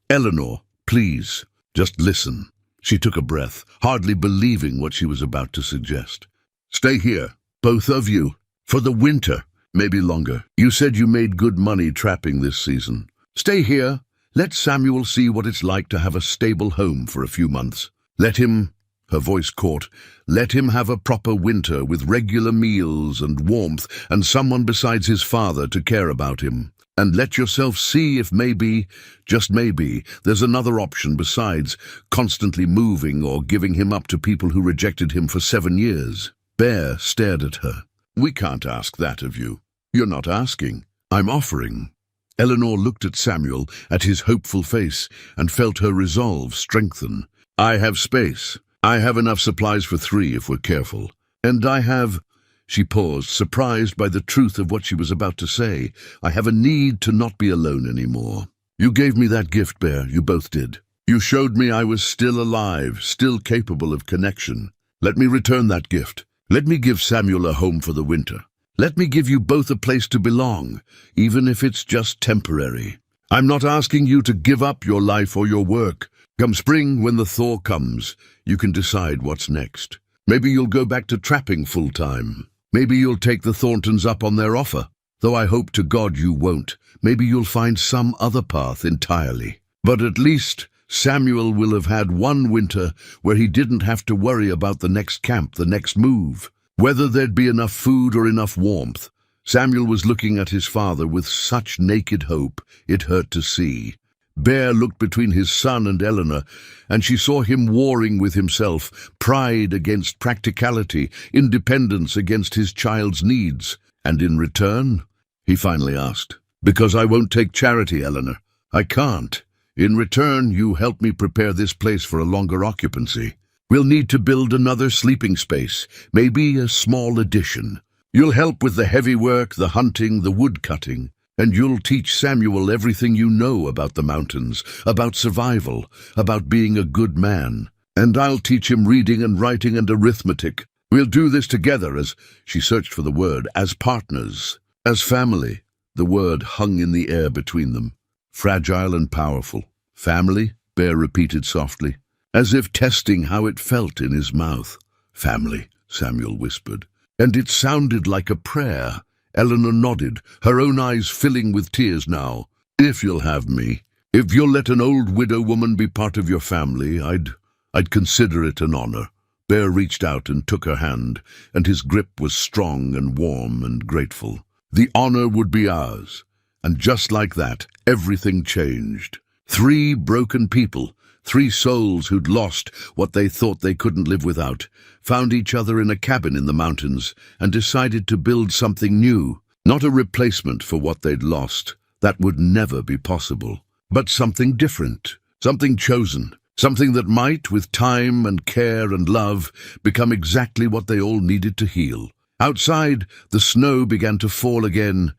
Eleanor, please, just listen. She took a breath, hardly believing what she was about to suggest. Stay here, both of you, for the winter, maybe longer. You said you made good money trapping this season. Stay here. Let Samuel see what it's like to have a stable home for a few months. Let him, her voice caught, let him have a proper winter with regular meals and warmth and someone besides his father to care about him. And let yourself see if maybe, just maybe, there's another option besides constantly moving or giving him up to people who rejected him for 7 years. Bear stared at her. We can't ask that of you. You're not asking. I'm offering. Eleanor looked at Samuel, at his hopeful face, and felt her resolve strengthen. I have space. I have enough supplies for 3 if we're careful. And I have— She paused, surprised by the truth of what she was about to say. I have a need to not be alone anymore. You gave me that gift, Bear, you both did. You showed me I was still alive, still capable of connection. Let me return that gift. Let me give Samuel a home for the winter. Let me give you both a place to belong, even if it's just temporary. I'm not asking you to give up your life or your work. Come spring, when the thaw comes, you can decide what's next. Maybe you'll go back to trapping full-time. Maybe you'll take the Thorntons up on their offer, though I hope to God you won't. Maybe you'll find some other path entirely. But at least Samuel will have had one winter where he didn't have to worry about the next camp, the next move, whether there'd be enough food or enough warmth. Samuel was looking at his father with such naked hope it hurt to see. Bear looked between his son and Eleanor, and she saw him warring with himself, pride against practicality, independence against his child's needs. And in return, he finally asked, Because I won't take charity, Eleanor. I can't. In return, you help me prepare this place for a longer occupancy. We'll need to build another sleeping space, maybe a small addition. You'll help with the heavy work, the hunting, the wood cutting. And you'll teach Samuel everything you know about the mountains, about survival, about being a good man. And I'll teach him reading and writing and arithmetic. We'll do this together as— She searched for the word— as partners, as family. The word hung in the air between them, fragile and powerful. Family, Bear repeated softly, as if testing how it felt in his mouth. Family, Samuel whispered. And it sounded like a prayer. Eleanor nodded, her own eyes filling with tears now. If you'll have me, if you'll let an old widow woman be part of your family, I'd consider it an honor. Bear reached out and took her hand, and his grip was strong and warm and grateful. The honor would be ours. And just like that, everything changed. 3 broken people, 3 souls who'd lost what they thought they couldn't live without, found each other in a cabin in the mountains and decided to build something new, not a replacement for what they'd lost. That would never be possible. But something different, something chosen, Something that might, with time and care and love, become exactly what they all needed to heal. Outside, the snow began to fall again,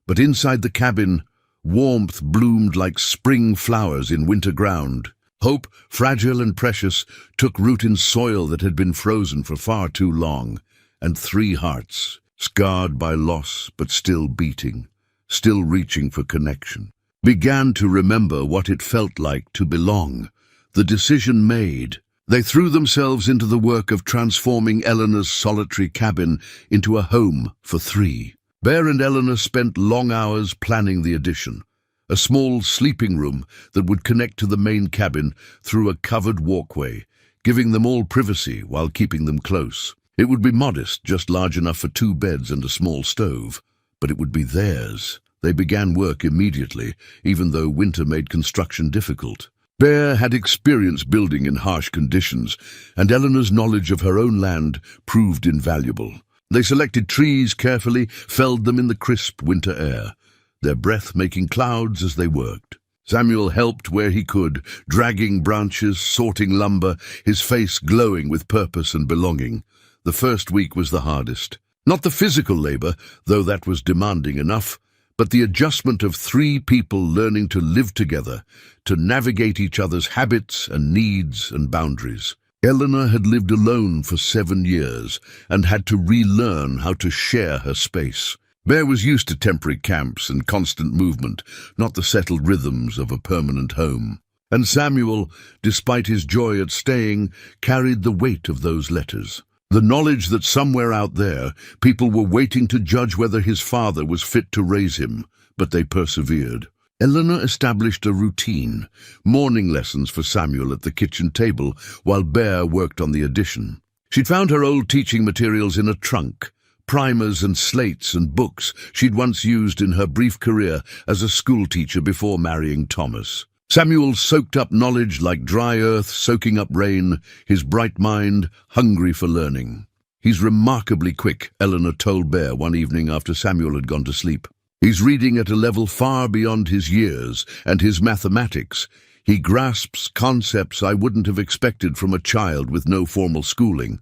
but inside the cabin, warmth bloomed like spring flowers in winter ground. Hope, fragile and precious, took root in soil that had been frozen for far too long, and 3 hearts, scarred by loss but still beating, still reaching for connection, began to remember what it felt like to belong. The decision made, they threw themselves into the work of transforming Eleanor's solitary cabin into a home for 3. Bear and Eleanor spent long hours planning the addition, a small sleeping room that would connect to the main cabin through a covered walkway, giving them all privacy while keeping them close. It would be modest, just large enough for 2 beds and a small stove, but it would be theirs. They began work immediately, even though winter made construction difficult. Bear had experience building in harsh conditions, and Eleanor's knowledge of her own land proved invaluable. They selected trees carefully, felled them in the crisp winter air, their breath making clouds as they worked. Samuel helped where he could, dragging branches, sorting lumber, his face glowing with purpose and belonging. The first week was the hardest. Not the physical labor, though that was demanding enough, but the adjustment of 3 people learning to live together, to navigate each other's habits and needs and boundaries. Eleanor had lived alone for 7 years and had to relearn how to share her space. Bear was used to temporary camps and constant movement, not the settled rhythms of a permanent home. And Samuel, despite his joy at staying, carried the weight of those letters. The knowledge that somewhere out there, people were waiting to judge whether his father was fit to raise him, but they persevered. Eleanor established a routine, morning lessons for Samuel at the kitchen table, while Bear worked on the addition. She'd found her old teaching materials in a trunk, primers and slates and books she'd once used in her brief career as a schoolteacher before marrying Thomas. Samuel soaked up knowledge like dry earth soaking up rain, his bright mind hungry for learning. "He's remarkably quick," Eleanor told Bear one evening after Samuel had gone to sleep. "He's reading at a level far beyond his years and his mathematics. He grasps concepts I wouldn't have expected from a child with no formal schooling."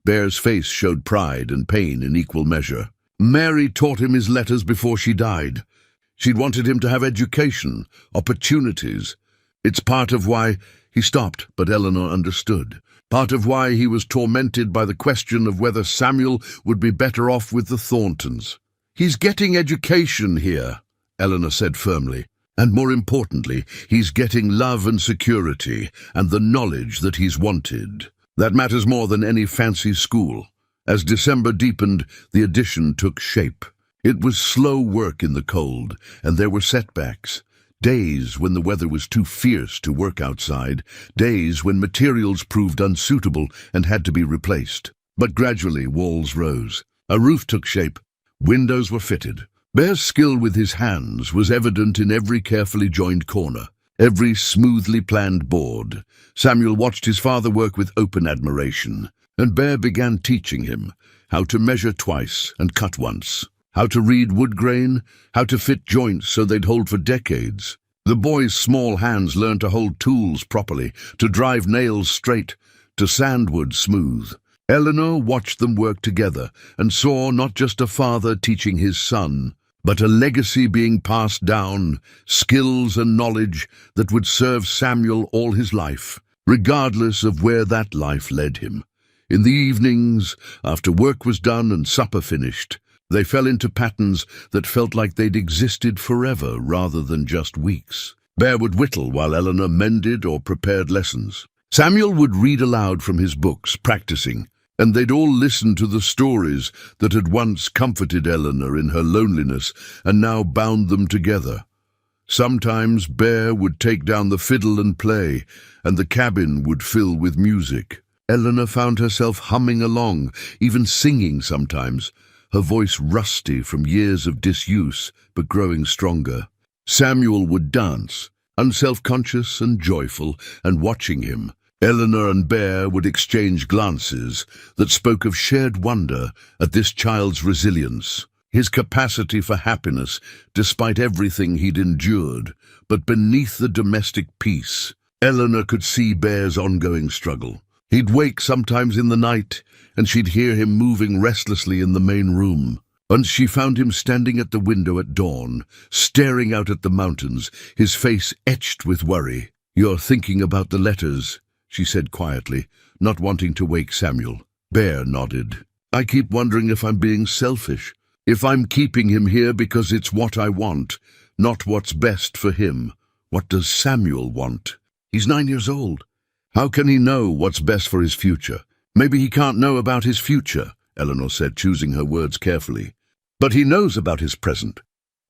Bear's face showed pride and pain in equal measure. Mary taught him his letters before she died. She'd wanted him to have education, opportunities. It's part of why he stopped, but Eleanor understood. Part of why he was tormented by the question of whether Samuel would be better off with the Thorntons. "He's getting education here," Eleanor said firmly. "And more importantly, he's getting love and security and the knowledge that he's wanted. That matters more than any fancy school." As December deepened, the addition took shape. It was slow work in the cold, and there were setbacks. Days when the weather was too fierce to work outside, days when materials proved unsuitable and had to be replaced. But gradually walls rose. A roof took shape. Windows were fitted. Bear's skill with his hands was evident in every carefully joined corner, every smoothly planned board. Samuel watched his father work with open admiration, and Bear began teaching him how to measure twice and cut once, how to read wood grain, how to fit joints so they'd hold for decades. The boy's small hands learned to hold tools properly, to drive nails straight, to sand wood smooth. Eleanor watched them work together and saw not just a father teaching his son, but a legacy being passed down, skills and knowledge that would serve Samuel all his life, regardless of where that life led him. In the evenings, after work was done and supper finished, they fell into patterns that felt like they'd existed forever rather than just weeks. Bear would whittle while Eleanor mended or prepared lessons. Samuel would read aloud from his books, practicing, and they'd all listen to the stories that had once comforted Eleanor in her loneliness and now bound them together. Sometimes Bear would take down the fiddle and play, and the cabin would fill with music. Eleanor found herself humming along, even singing sometimes, her voice rusty from years of disuse, but growing stronger. Samuel would dance, unself-conscious and joyful, and watching him, Eleanor and Bear would exchange glances that spoke of shared wonder at this child's resilience, his capacity for happiness despite everything he'd endured. But beneath the domestic peace, Eleanor could see Bear's ongoing struggle. He'd wake sometimes in the night, and she'd hear him moving restlessly in the main room. Once she found him standing at the window at dawn, staring out at the mountains, his face etched with worry. "You're thinking about the letters," she said quietly, not wanting to wake Samuel. Bear nodded. "I keep wondering if I'm being selfish, if I'm keeping him here because it's what I want, not what's best for him. What does Samuel want? He's 9 years old. How can he know what's best for his future?" "Maybe he can't know about his future," Eleanor said, choosing her words carefully. "But he knows about his present.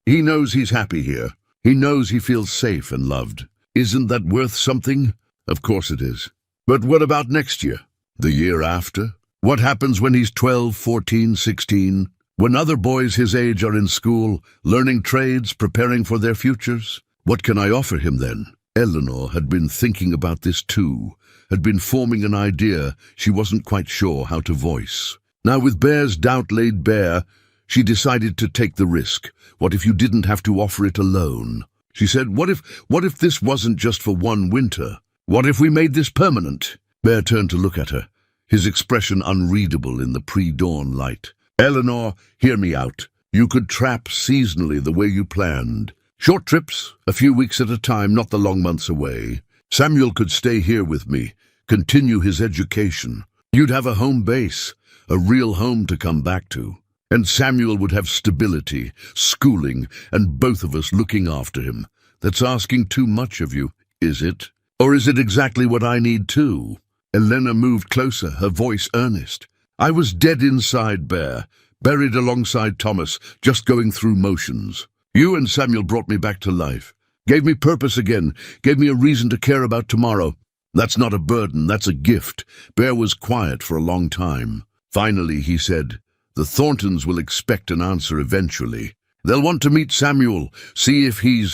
He knows he's happy here. He knows he feels safe and loved. Isn't that worth something?" "Of course it is. But what about next year? The year after? What happens when he's 12, 14, 16? When other boys his age are in school, learning trades, preparing for their futures? What can I offer him then?" Eleanor had been thinking about this too, had been forming an idea she wasn't quite sure how to voice. Now with Bear's doubt laid bare, she decided to take the risk. What if you didn't have to offer it alone? She said, what if this wasn't just for one winter? What if we made this permanent? Bear turned to look at her, his expression unreadable in the pre-dawn light. "Eleanor, hear me out. You could trap seasonally the way you planned. Short trips, a few weeks at a time, not the long months away. Samuel could stay here with me, continue his education. You'd have a home base, a real home to come back to. And Samuel would have stability, schooling, and both of us looking after him. That's asking too much of you, is it? Or is it exactly what I need too?" Elena moved closer, her voice earnest. "I was dead inside, Bear, buried alongside Thomas, just going through motions. You and Samuel brought me back to life, gave me purpose again, gave me a reason to care about tomorrow. That's not a burden, that's a gift." Bear was quiet for a long time. Finally, he said, "The Thorntons will expect an answer eventually. They'll want to meet Samuel, see if he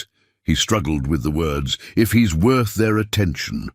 struggled with the words, "if he's worth their attention."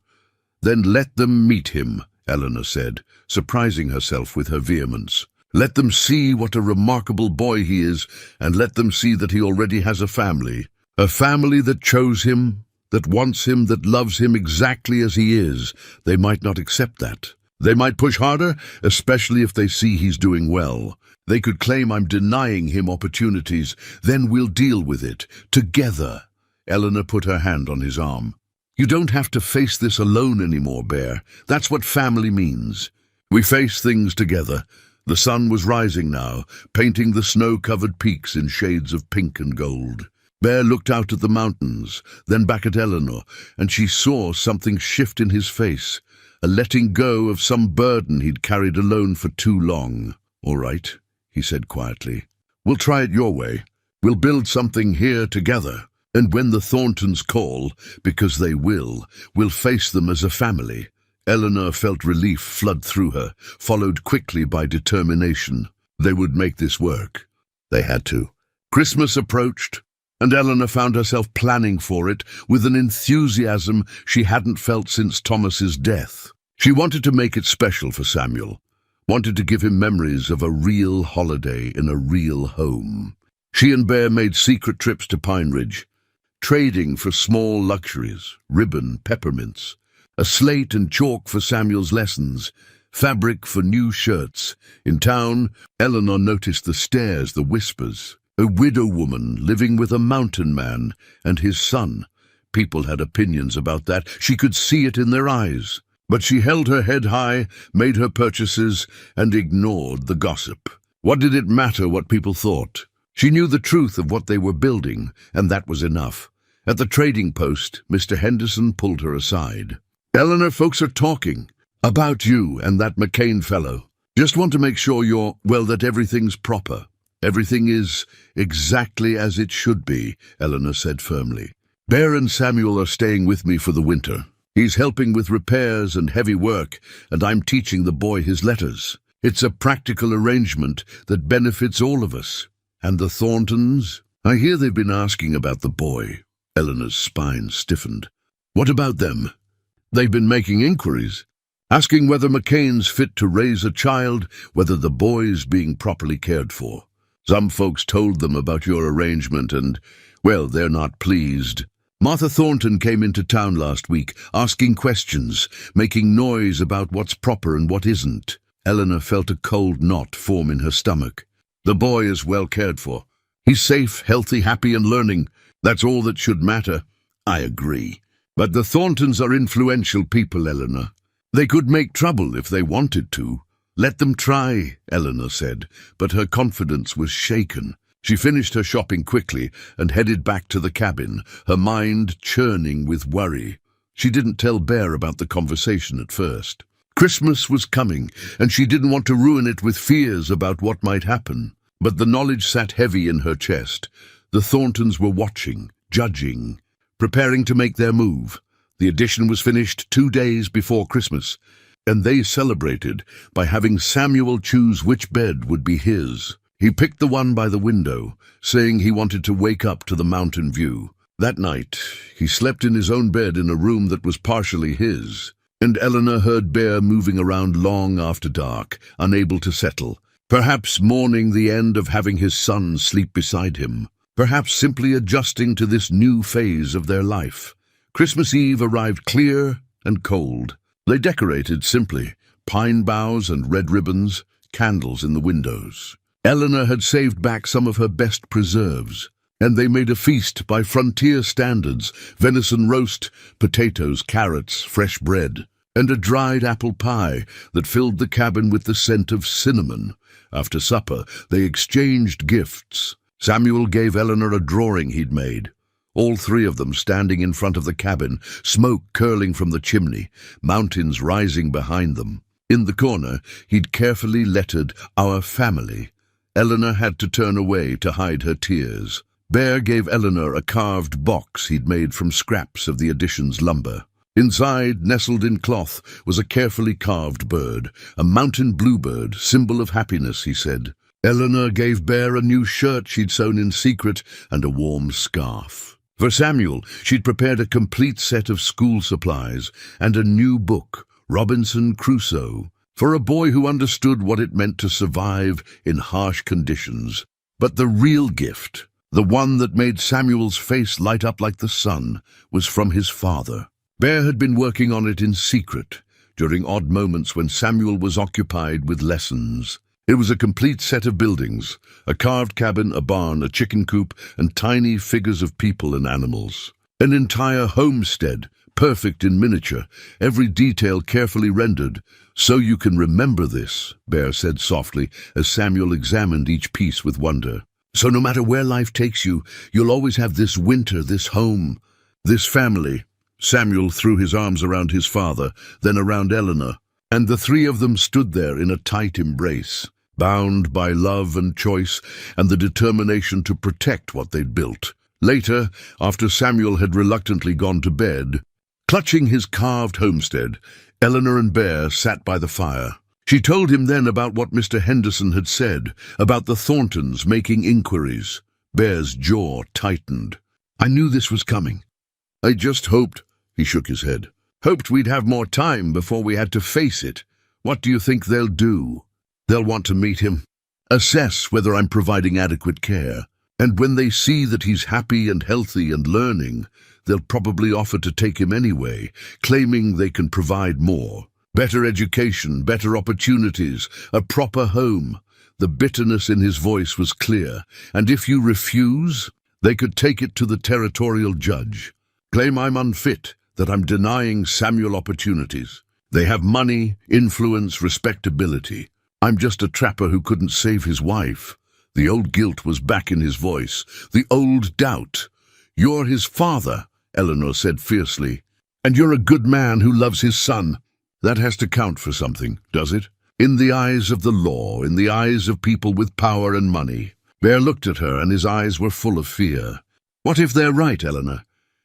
"Then let them meet him," Eleanor said, surprising herself with her vehemence. "Let them see what a remarkable boy he is, and let them see that he already has a family that chose him, that wants him, that loves him exactly as he is. They might not accept that. They might push harder, especially if they see he's doing well. They could claim I'm denying him opportunities. Then we'll deal with it, together." Eleanor put her hand on his arm. "You don't have to face this alone anymore, Bear. That's what family means. We face things together." The sun was rising now, painting the snow-covered peaks in shades of pink and gold. Bear looked out at the mountains, then back at Eleanor, and she saw something shift in his face, a letting go of some burden he'd carried alone for too long. "All right," he said quietly. "We'll try it your way. We'll build something here together. And when the Thorntons call, because they will, we'll face them as a family." Eleanor felt relief flood through her, followed quickly by determination. They would make this work. They had to. Christmas approached, and Eleanor found herself planning for it with an enthusiasm she hadn't felt since Thomas's death. She wanted to make it special for Samuel, wanted to give him memories of a real holiday in a real home. She and Bear made secret trips to Pine Ridge, trading for small luxuries, ribbon, peppermints, a slate and chalk for Samuel's lessons, fabric for new shirts. In town, Eleanor noticed the stares, the whispers. A widow woman living with a mountain man and his son. People had opinions about that. She could see it in their eyes. But she held her head high, made her purchases, and ignored the gossip. What did it matter what people thought? She knew the truth of what they were building, and that was enough. At the trading post, Mr. Henderson pulled her aside. "Eleanor, folks are talking about you and that McCain fellow. Just want to make sure that everything's proper. Everything is exactly as it should be," Eleanor said firmly. "Bear and Samuel are staying with me for the winter. He's helping with repairs and heavy work, and I'm teaching the boy his letters. It's a practical arrangement that benefits all of us. And the Thorntons? I hear they've been asking about the boy." Eleanor's spine stiffened. "What about them?" "They've been making inquiries, asking whether McCain's fit to raise a child, whether the boy's being properly cared for. Some folks told them about your arrangement and, well, they're not pleased." Martha Thornton came into town last week, asking questions, making noise about what's proper and what isn't. Eleanor felt a cold knot form in her stomach. The boy is well cared for. He's safe, healthy, happy, and learning. That's all that should matter. I agree. But the Thorntons are influential people, Eleanor. They could make trouble if they wanted to. Let them try, Eleanor said, but her confidence was shaken. She finished her shopping quickly and headed back to the cabin, her mind churning with worry. She didn't tell Bear about the conversation at first. Christmas was coming, and she didn't want to ruin it with fears about what might happen. But the knowledge sat heavy in her chest. The Thorntons were watching, judging, preparing to make their move. The addition was finished 2 days before Christmas, and they celebrated by having Samuel choose which bed would be his. He picked the one by the window, saying he wanted to wake up to the mountain view. That night, he slept in his own bed in a room that was partially his, and Eleanor heard Bear moving around long after dark, unable to settle, perhaps mourning the end of having his son sleep beside him, perhaps simply adjusting to this new phase of their life. Christmas Eve arrived clear and cold. They decorated simply, pine boughs and red ribbons, candles in the windows. Eleanor had saved back some of her best preserves, and they made a feast by frontier standards: venison roast, potatoes, carrots, fresh bread, and a dried apple pie that filled the cabin with the scent of cinnamon. After supper, they exchanged gifts. Samuel gave Eleanor a drawing he'd made. All three of them standing in front of the cabin, smoke curling from the chimney, mountains rising behind them. In the corner, he'd carefully lettered, "Our family." Eleanor had to turn away to hide her tears. Bear gave Eleanor a carved box he'd made from scraps of the addition's lumber. Inside, nestled in cloth, was a carefully carved bird, a mountain bluebird, symbol of happiness, he said. Eleanor gave Bear a new shirt she'd sewn in secret and a warm scarf. For Samuel, she'd prepared a complete set of school supplies and a new book, Robinson Crusoe, for a boy who understood what it meant to survive in harsh conditions. But the real gift, the one that made Samuel's face light up like the sun, was from his father. Bear had been working on it in secret, during odd moments when Samuel was occupied with lessons. It was a complete set of buildings, a carved cabin, a barn, a chicken coop, and tiny figures of people and animals. An entire homestead, perfect in miniature, every detail carefully rendered. "So you can remember this," Bear said softly, as Samuel examined each piece with wonder. "So no matter where life takes you, you'll always have this winter, this home, this family." Samuel threw his arms around his father, then around Eleanor, and the three of them stood there in a tight embrace, bound by love and choice and the determination to protect what they'd built. Later, after Samuel had reluctantly gone to bed, clutching his carved homestead, Eleanor and Bear sat by the fire. She told him then about what Mr. Henderson had said, about the Thorntons making inquiries. Bear's jaw tightened. "I knew this was coming. I just hoped," he shook his head, "hoped we'd have more time before we had to face it. What do you think they'll do? They'll want to meet him, assess whether I'm providing adequate care, and when they see that he's happy and healthy and learning, they'll probably offer to take him anyway, claiming they can provide more. Better education, better opportunities, a proper home." The bitterness in his voice was clear. "And if you refuse, they could take it to the territorial judge. Claim I'm unfit, that I'm denying Samuel opportunities. They have money, influence, respectability. I'm just a trapper who couldn't save his wife." The old guilt was back in his voice, the old doubt. "You're his father," Eleanor said fiercely, "and you're a good man who loves his son. That has to count for something, does it? In the eyes of the law, in the eyes of people with power and money." Bear looked at her, and his eyes were full of fear. "What if they're right, Eleanor?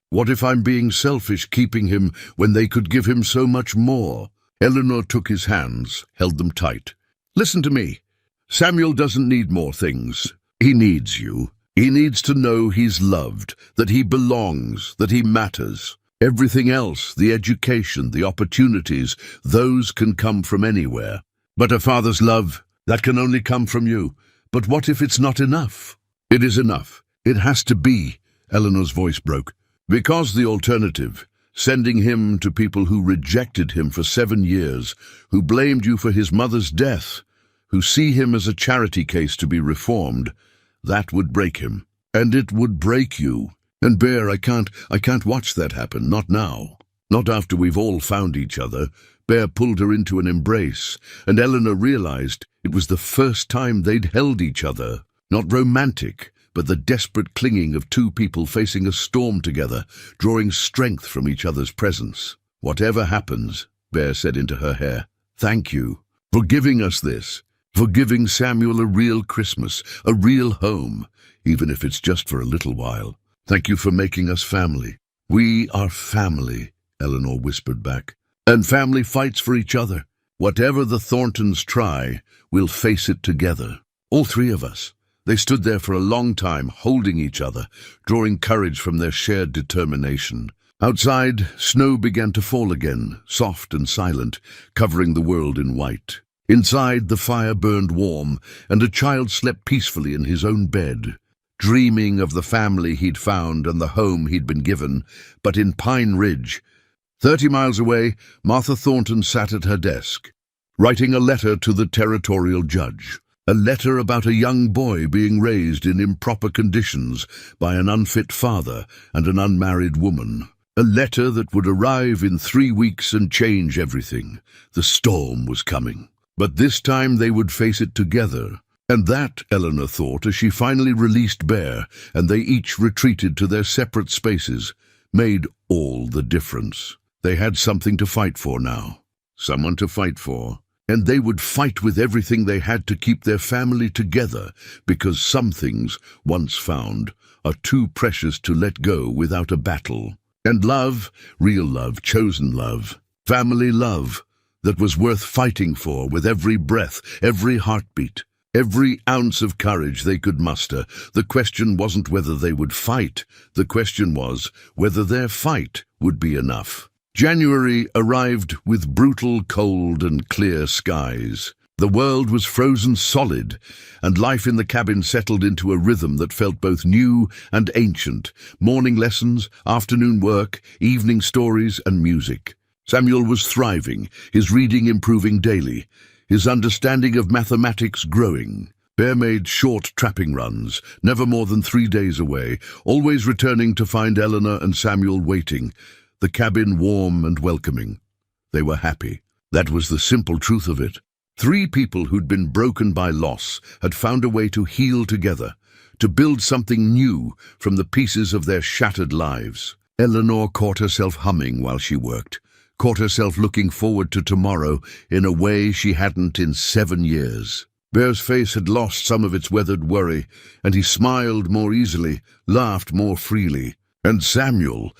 What if I'm being selfish keeping him when they could give him so much more?" Eleanor took his hands, held them tight. "Listen to me. Samuel doesn't need more things. He needs you. He needs to know he's loved, that he belongs, that he matters. Everything else, the education, the opportunities, those can come from anywhere. But a father's love, that can only come from you. But what if it's not enough?" "It is enough. It has to be." Eleanor's voice broke. Because the alternative, sending him to people who rejected him for 7 years, who blamed you for his mother's death, who see him as a charity case to be reformed, that would break him. And it would break you. And Bear, I can't watch that happen, not now. Not after we've all found each other. Bear pulled her into an embrace, and Eleanor realized it was the first time they'd held each other. Not romantic, but the desperate clinging of two people facing a storm together, drawing strength from each other's presence. Whatever happens, Bear said into her hair, thank you for giving us this, for giving Samuel a real Christmas, a real home, even if it's just for a little while. Thank you for making us family. We are family, Eleanor whispered back. And family fights for each other. Whatever the Thorntons try, we'll face it together. All three of us. They stood there for a long time, holding each other, drawing courage from their shared determination. Outside, snow began to fall again, soft and silent, covering the world in white. Inside, the fire burned warm, and a child slept peacefully in his own bed, dreaming of the family he'd found and the home he'd been given. But in Pine Ridge, 30 miles away, Martha Thornton sat at her desk, writing a letter to the territorial judge. A letter about a young boy being raised in improper conditions by an unfit father and an unmarried woman. A letter that would arrive in 3 weeks and change everything. The storm was coming. But this time they would face it together. And that, Eleanor thought, as she finally released Bear and they each retreated to their separate spaces, made all the difference. They had something to fight for now. Someone to fight for. And they would fight with everything they had to keep their family together, because some things, once found, are too precious to let go without a battle. And love, real love, chosen love, family love, that was worth fighting for with every breath, every heartbeat, every ounce of courage they could muster. The question wasn't whether they would fight. The question was whether their fight would be enough. January arrived with brutal cold and clear skies. The world was frozen solid, and life in the cabin settled into a rhythm that felt both new and ancient. Morning lessons, afternoon work, evening stories and music. Samuel was thriving, his reading improving daily, his understanding of mathematics growing. Bear made short trapping runs, never more than 3 days away, always returning to find Eleanor and Samuel waiting, the cabin warm and welcoming. They were happy. That was the simple truth of it. 3 people who'd been broken by loss had found a way to heal together, to build something new from the pieces of their shattered lives. Eleanor caught herself humming while she worked, caught herself looking forward to tomorrow in a way she hadn't in 7 years. Bear's face had lost some of its weathered worry, and he smiled more easily, laughed more freely. And Samuel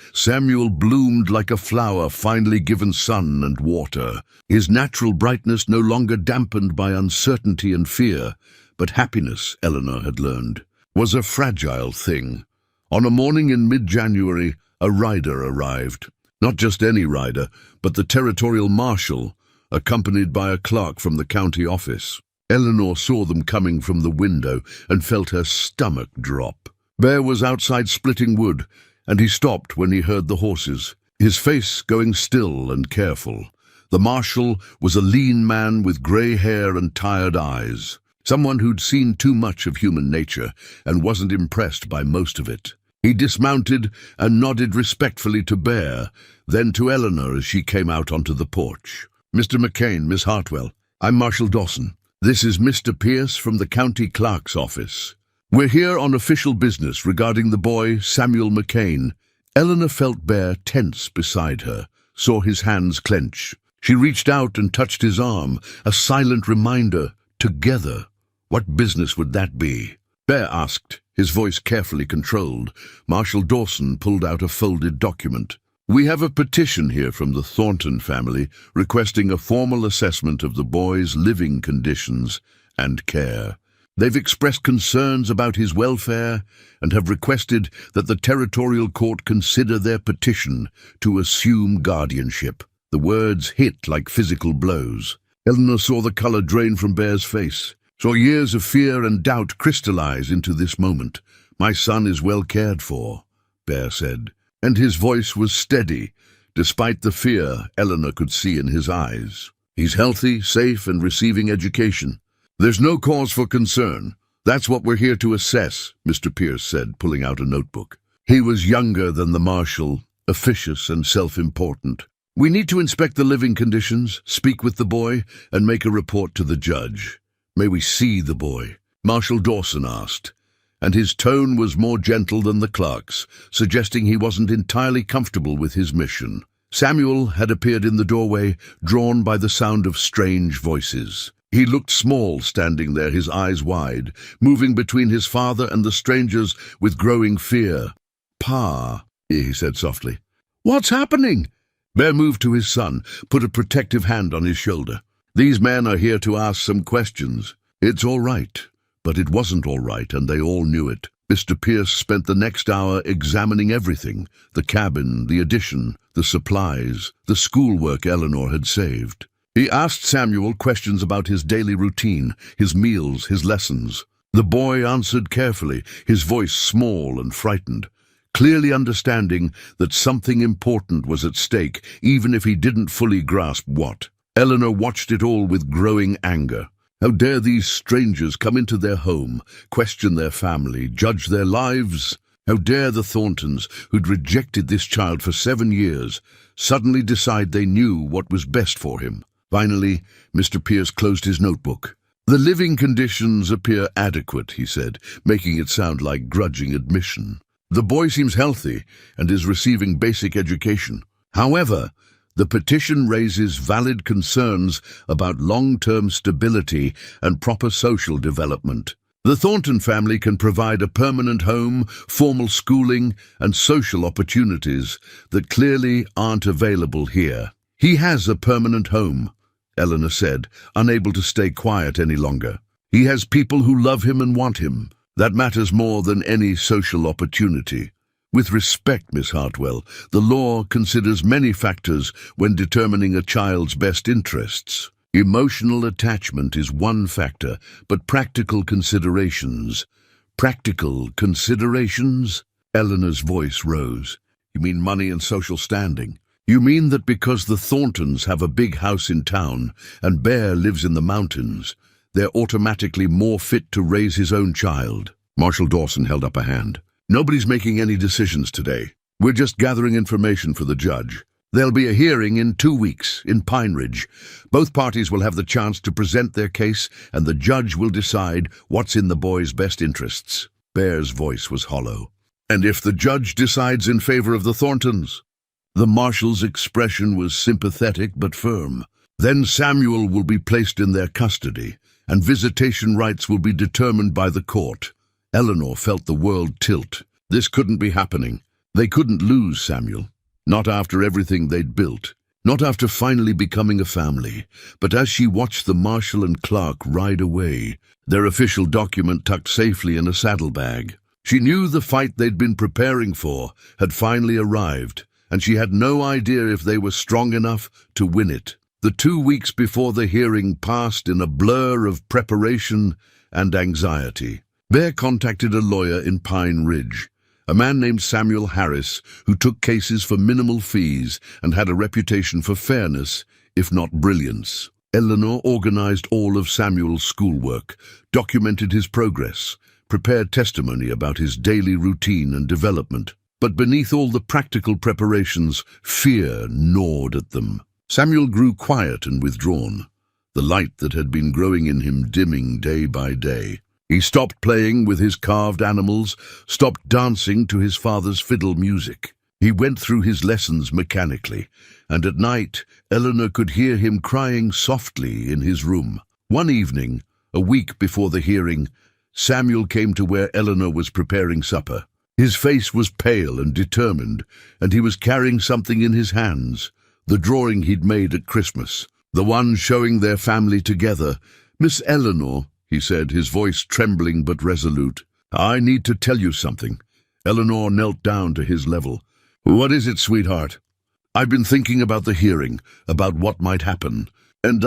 bloomed like a flower finally given sun and water, his natural brightness no longer dampened by uncertainty and fear. But happiness, Eleanor had learned, was a fragile thing. On a morning in mid-January, a rider arrived. Not just any rider, but the territorial marshal, accompanied by a clerk from the county office. Eleanor saw them coming from the window and felt her stomach drop. Bear was outside splitting wood, and he stopped when he heard the horses, his face going still and careful. The marshal was a lean man with grey hair and tired eyes, someone who'd seen too much of human nature and wasn't impressed by most of it. He dismounted and nodded respectfully to Bear, then to Eleanor as she came out onto the porch. "Mr. McCain, Miss Hartwell, I'm Marshal Dawson. This is Mr. Pierce from the county clerk's office. We're here on official business regarding the boy, Samuel McCain." Eleanor felt Bear tense beside her, saw his hands clench. She reached out and touched his arm, a silent reminder, together. What business would that be? Bear asked, his voice carefully controlled. Marshal Dawson pulled out a folded document. "We have a petition here from the Thornton family requesting a formal assessment of the boy's living conditions and care. They've expressed concerns about his welfare and have requested that the territorial court consider their petition to assume guardianship." The words hit like physical blows. Eleanor saw the color drain from Bear's face, saw years of fear and doubt crystallize into this moment. "My son is well cared for," Bear said. and his voice was steady, despite the fear Eleanor could see in his eyes. He's healthy, safe, and receiving education. There's no cause for concern. That's what we're here to assess, Mr. Pierce said, pulling out a notebook. He was younger than the marshal, officious and self-important. We need to inspect the living conditions, speak with the boy, and make a report to the judge. May we see the boy? Marshal Dawson asked, and his tone was more gentle than the clerk's, suggesting he wasn't entirely comfortable with his mission. Samuel had appeared in the doorway, drawn by the sound of strange voices. He looked small standing there, his eyes wide, moving between his father and the strangers with growing fear. "Pa," he said softly. "What's happening?" Bear moved to his son, put a protective hand on his shoulder. "These men are here to ask some questions. It's all right." But it wasn't all right, and they all knew it. Mr. Pierce spent the next hour examining everything: the cabin, the addition, the supplies, the schoolwork Eleanor had saved. He asked Samuel questions about his daily routine, his meals, his lessons. The boy answered carefully, his voice small and frightened, clearly understanding that something important was at stake, even if he didn't fully grasp what. Eleanor watched it all with growing anger. How dare these strangers come into their home, question their family, judge their lives? How dare the Thorntons, who'd rejected this child for 7 years, suddenly decide they knew what was best for him? Finally, Mr. Pierce closed his notebook. "The living conditions appear adequate," he said, making it sound like grudging admission. "The boy seems healthy and is receiving basic education. However, the petition raises valid concerns about long-term stability and proper social development. The Thornton family can provide a permanent home, formal schooling, and social opportunities that clearly aren't available here." "He has a permanent home," Eleanor said, unable to stay quiet any longer. "He has people who love him and want him. That matters more than any social opportunity. With respect, Miss Hartwell, the law considers many factors when determining a child's best interests. Emotional attachment is one factor, but practical considerations..." "Practical considerations?" Eleanor's voice rose. "You mean money and social standing? You mean that because the Thorntons have a big house in town and Bear lives in the mountains, they're automatically more fit to raise his own child?" Marshal Dawson held up a hand. "Nobody's making any decisions today. We're just gathering information for the judge. There'll be a hearing in 2 weeks in Pine Ridge. Both parties will have the chance to present their case, and the judge will decide what's in the boy's best interests." Bear's voice was hollow. "And if the judge decides in favor of the Thorntons?" The marshal's expression was sympathetic but firm. "Then Samuel will be placed in their custody, and visitation rights will be determined by the court." Eleanor felt the world tilt. This couldn't be happening. They couldn't lose Samuel. Not after everything they'd built. Not after finally becoming a family. But as she watched the marshal and clerk ride away, their official document tucked safely in a saddlebag, she knew the fight they'd been preparing for had finally arrived, and she had no idea if they were strong enough to win it. The 2 weeks before the hearing passed in a blur of preparation and anxiety. Bear contacted a lawyer in Pine Ridge, a man named Samuel Harris, who took cases for minimal fees and had a reputation for fairness, if not brilliance. Eleanor organized all of Samuel's schoolwork, documented his progress, prepared testimony about his daily routine and development. But beneath all the practical preparations, fear gnawed at them. Samuel grew quiet and withdrawn, the light that had been growing in him dimming day by day. He stopped playing with his carved animals, stopped dancing to his father's fiddle music. He went through his lessons mechanically, and at night Eleanor could hear him crying softly in his room. One evening, a week before the hearing, Samuel came to where Eleanor was preparing supper. His face was pale and determined, and he was carrying something in his hands, the drawing he'd made at Christmas, the one showing their family together. "Miss Eleanor," he said, his voice trembling but resolute, "I need to tell you something." Eleanor knelt down to his level. "What is it, sweetheart?" "I've been thinking about the hearing, about what might happen, and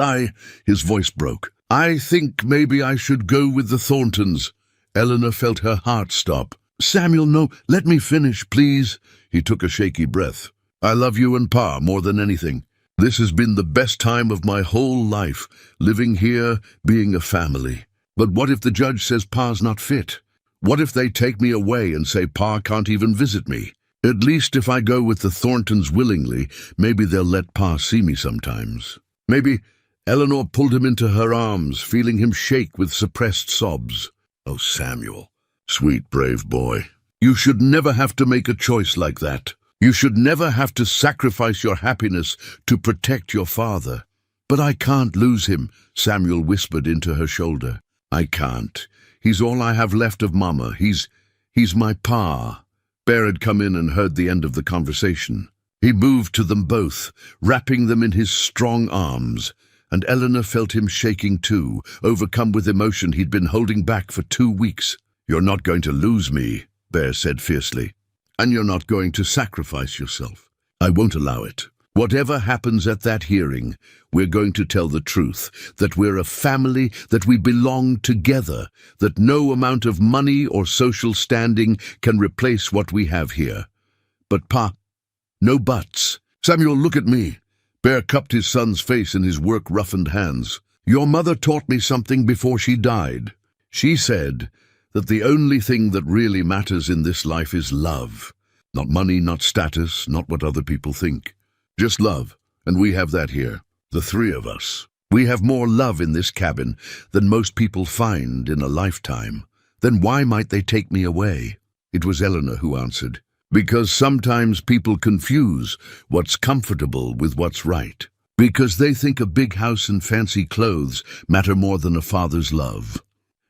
his voice broke. "I think maybe I should go with the Thorntons." Eleanor felt her heart stop. Samuel, no, let me finish, please. He took a shaky breath. I love you and Pa more than anything. This has been the best time of my whole life, living here, being a family. But what if the judge says Pa's not fit? What if they take me away and say Pa can't even visit me? At least if I go with the Thorntons willingly, maybe they'll let Pa see me sometimes. Maybe Eleanor pulled him into her arms, feeling him shake with suppressed sobs. Oh, Samuel, sweet, brave boy. You should never have to make a choice like that. You should never have to sacrifice your happiness to protect your father. But I can't lose him, Samuel whispered into her shoulder. I can't. He's all I have left of Mama. He's my Pa. Bear had come in and heard the end of the conversation. He moved to them both, wrapping them in his strong arms, and Eleanor felt him shaking too, overcome with emotion he'd been holding back for 2 weeks. You're not going to lose me, Bear said fiercely. And you're not going to sacrifice yourself. I won't allow it. Whatever happens at that hearing, we're going to tell the truth, that we're a family, that we belong together, that no amount of money or social standing can replace what we have here. But Pa, no buts. Samuel, look at me. Bear cupped his son's face in his work-roughened hands. Your mother taught me something before she died. She said that the only thing that really matters in this life is love. Not money, not status, not what other people think. Just love, and we have that here, the 3 of us. We have more love in this cabin than most people find in a lifetime. Then why might they take me away? It was Eleanor who answered. Because sometimes people confuse what's comfortable with what's right. Because they think a big house and fancy clothes matter more than a father's love.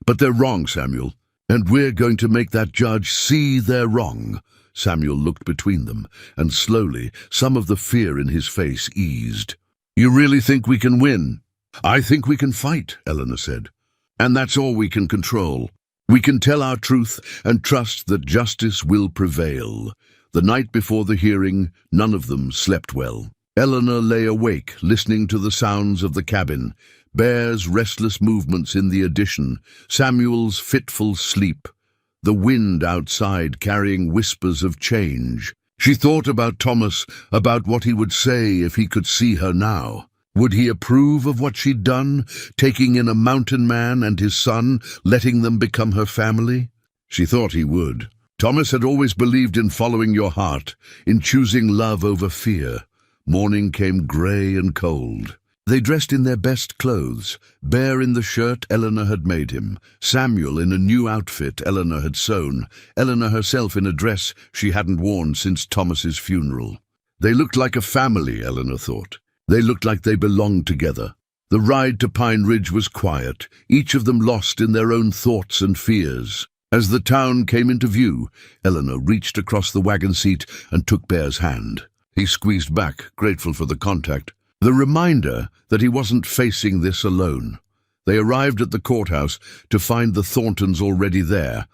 But they're wrong, Samuel, and we're going to make that judge see they're wrong. Samuel looked between them, and slowly some of the fear in his face eased. You really think we can win? I think we can fight, Eleanor said. And that's all we can control. We can tell our truth and trust that justice will prevail. The night before the hearing, none of them slept well. Eleanor lay awake, listening to the sounds of the cabin, Bear's restless movements in the addition, Samuel's fitful sleep, the wind outside carrying whispers of change. She thought about Thomas, about what he would say if he could see her now. Would he approve of what she'd done, taking in a mountain man and his son, letting them become her family? She thought he would. Thomas had always believed in following your heart, in choosing love over fear. Morning came grey and cold. They dressed in their best clothes, Bear in the shirt Eleanor had made him, Samuel in a new outfit Eleanor had sewn, Eleanor herself in a dress she hadn't worn since Thomas's funeral. They looked like a family, Eleanor thought. They looked like they belonged together. The ride to Pine Ridge was quiet, each of them lost in their own thoughts and fears. As the town came into view, Eleanor reached across the wagon seat and took Bear's hand. He squeezed back, grateful for the contact. The reminder that he wasn't facing this alone. They arrived at the courthouse to find the Thorntons already there,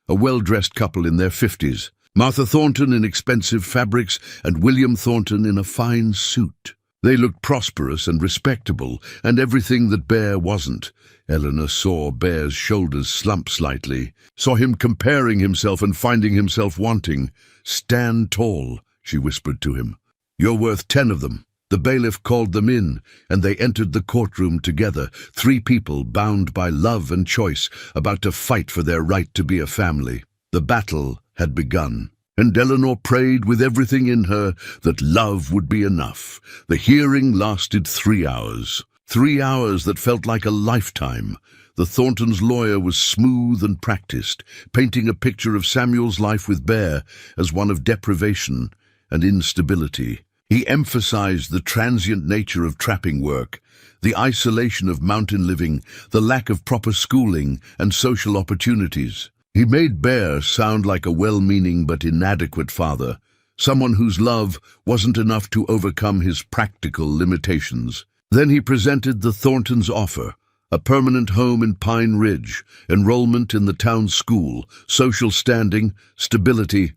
a well-dressed couple in their 50s, Martha Thornton in expensive fabrics and William Thornton in a fine suit. They looked prosperous and respectable, and everything that Bear wasn't. Eleanor saw Bear's shoulders slump slightly, saw him comparing himself and finding himself wanting. Stand tall, she whispered to him. You're worth 10 of them. The bailiff called them in, and they entered the courtroom together, 3 people bound by love and choice, about to fight for their right to be a family. The battle had begun, and Eleanor prayed with everything in her that love would be enough. The hearing lasted 3 hours. 3 hours that felt like a lifetime. The Thorntons' lawyer was smooth and practiced, painting a picture of Samuel's life with Bear as one of deprivation and instability. He emphasized the transient nature of trapping work, the isolation of mountain living, the lack of proper schooling and social opportunities. He made Bear sound like a well-meaning but inadequate father, someone whose love wasn't enough to overcome his practical limitations. Then he presented the Thorntons' offer, a permanent home in Pine Ridge, enrollment in the town school, social standing, stability,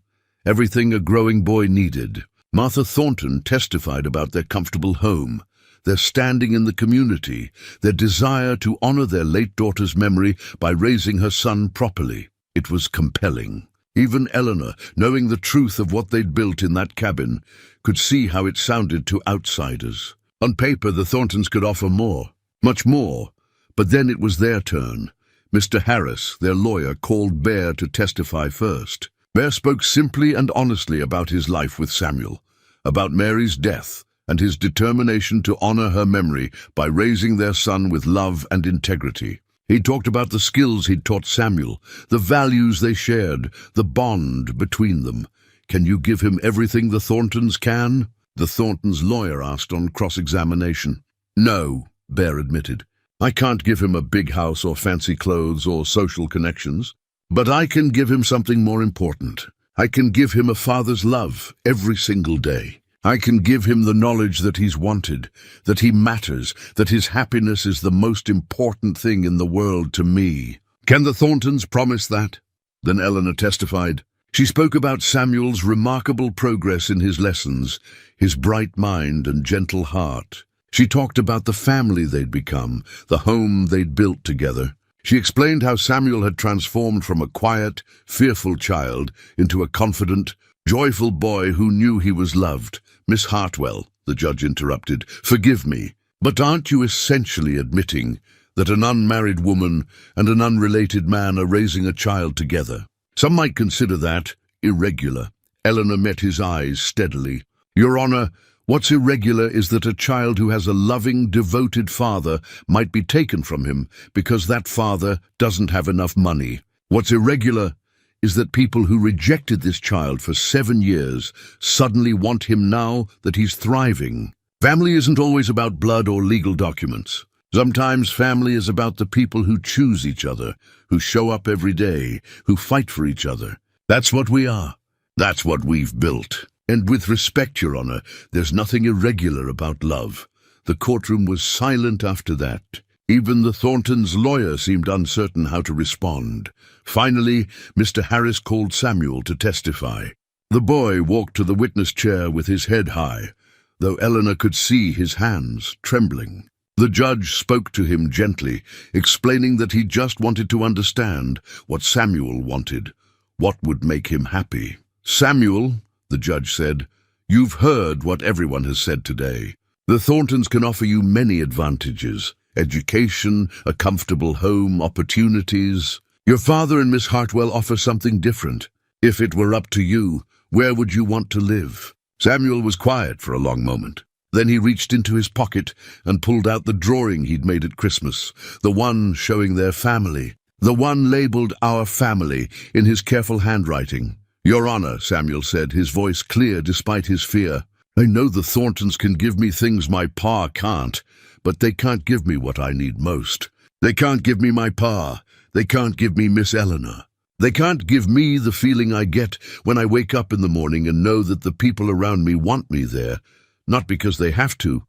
everything a growing boy needed. Martha Thornton testified about their comfortable home, their standing in the community, their desire to honor their late daughter's memory by raising her son properly. It was compelling. Even Eleanor, knowing the truth of what they'd built in that cabin, could see how it sounded to outsiders. On paper, the Thorntons could offer more, much more, but then it was their turn. Mr. Harris, their lawyer, called Bear to testify first. Bear spoke simply and honestly about his life with Samuel, about Mary's death, and his determination to honor her memory by raising their son with love and integrity. He talked about the skills he'd taught Samuel, the values they shared, the bond between them. "Can you give him everything the Thorntons can?" the Thorntons' lawyer asked on cross-examination. "No," Bear admitted. "I can't give him a big house or fancy clothes or social connections. But I can give him something more important. I can give him a father's love every single day. I can give him the knowledge that he's wanted, that he matters, that his happiness is the most important thing in the world to me. Can the Thorntons promise that?" Then Eleanor testified. She spoke about Samuel's remarkable progress in his lessons, his bright mind and gentle heart. She talked about the family they'd become, the home they'd built together. She explained how Samuel had transformed from a quiet, fearful child into a confident, joyful boy who knew he was loved. "Miss Hartwell," the judge interrupted, "forgive me, but aren't you essentially admitting that an unmarried woman and an unrelated man are raising a child together? Some might consider that irregular." Eleanor met his eyes steadily. "Your Honor, what's irregular is that a child who has a loving, devoted father might be taken from him because that father doesn't have enough money. What's irregular is that people who rejected this child for 7 years suddenly want him now that he's thriving. Family isn't always about blood or legal documents. Sometimes family is about the people who choose each other, who show up every day, who fight for each other. That's what we are. That's what we've built. And with respect, Your Honor, there's nothing irregular about love." The courtroom was silent after that. Even the Thorntons' lawyer seemed uncertain how to respond. Finally, Mr. Harris called Samuel to testify. The boy walked to the witness chair with his head high, though Eleanor could see his hands trembling. The judge spoke to him gently, explaining that he just wanted to understand what Samuel wanted, what would make him happy. "Samuel," the judge said, "you've heard what everyone has said today. The Thorntons can offer you many advantages: education, a comfortable home, opportunities. Your father and Miss Hartwell offer something different. If it were up to you, where would you want to live?" Samuel was quiet for a long moment. Then he reached into his pocket and pulled out the drawing he'd made at Christmas, the one showing their family, the one labeled "Our Family" in his careful handwriting. "Your Honor," Samuel said, his voice clear despite his fear, "I know the Thorntons can give me things my pa can't, but they can't give me what I need most. They can't give me my pa. They can't give me Miss Eleanor. They can't give me the feeling I get when I wake up in the morning and know that the people around me want me there, not because they have to,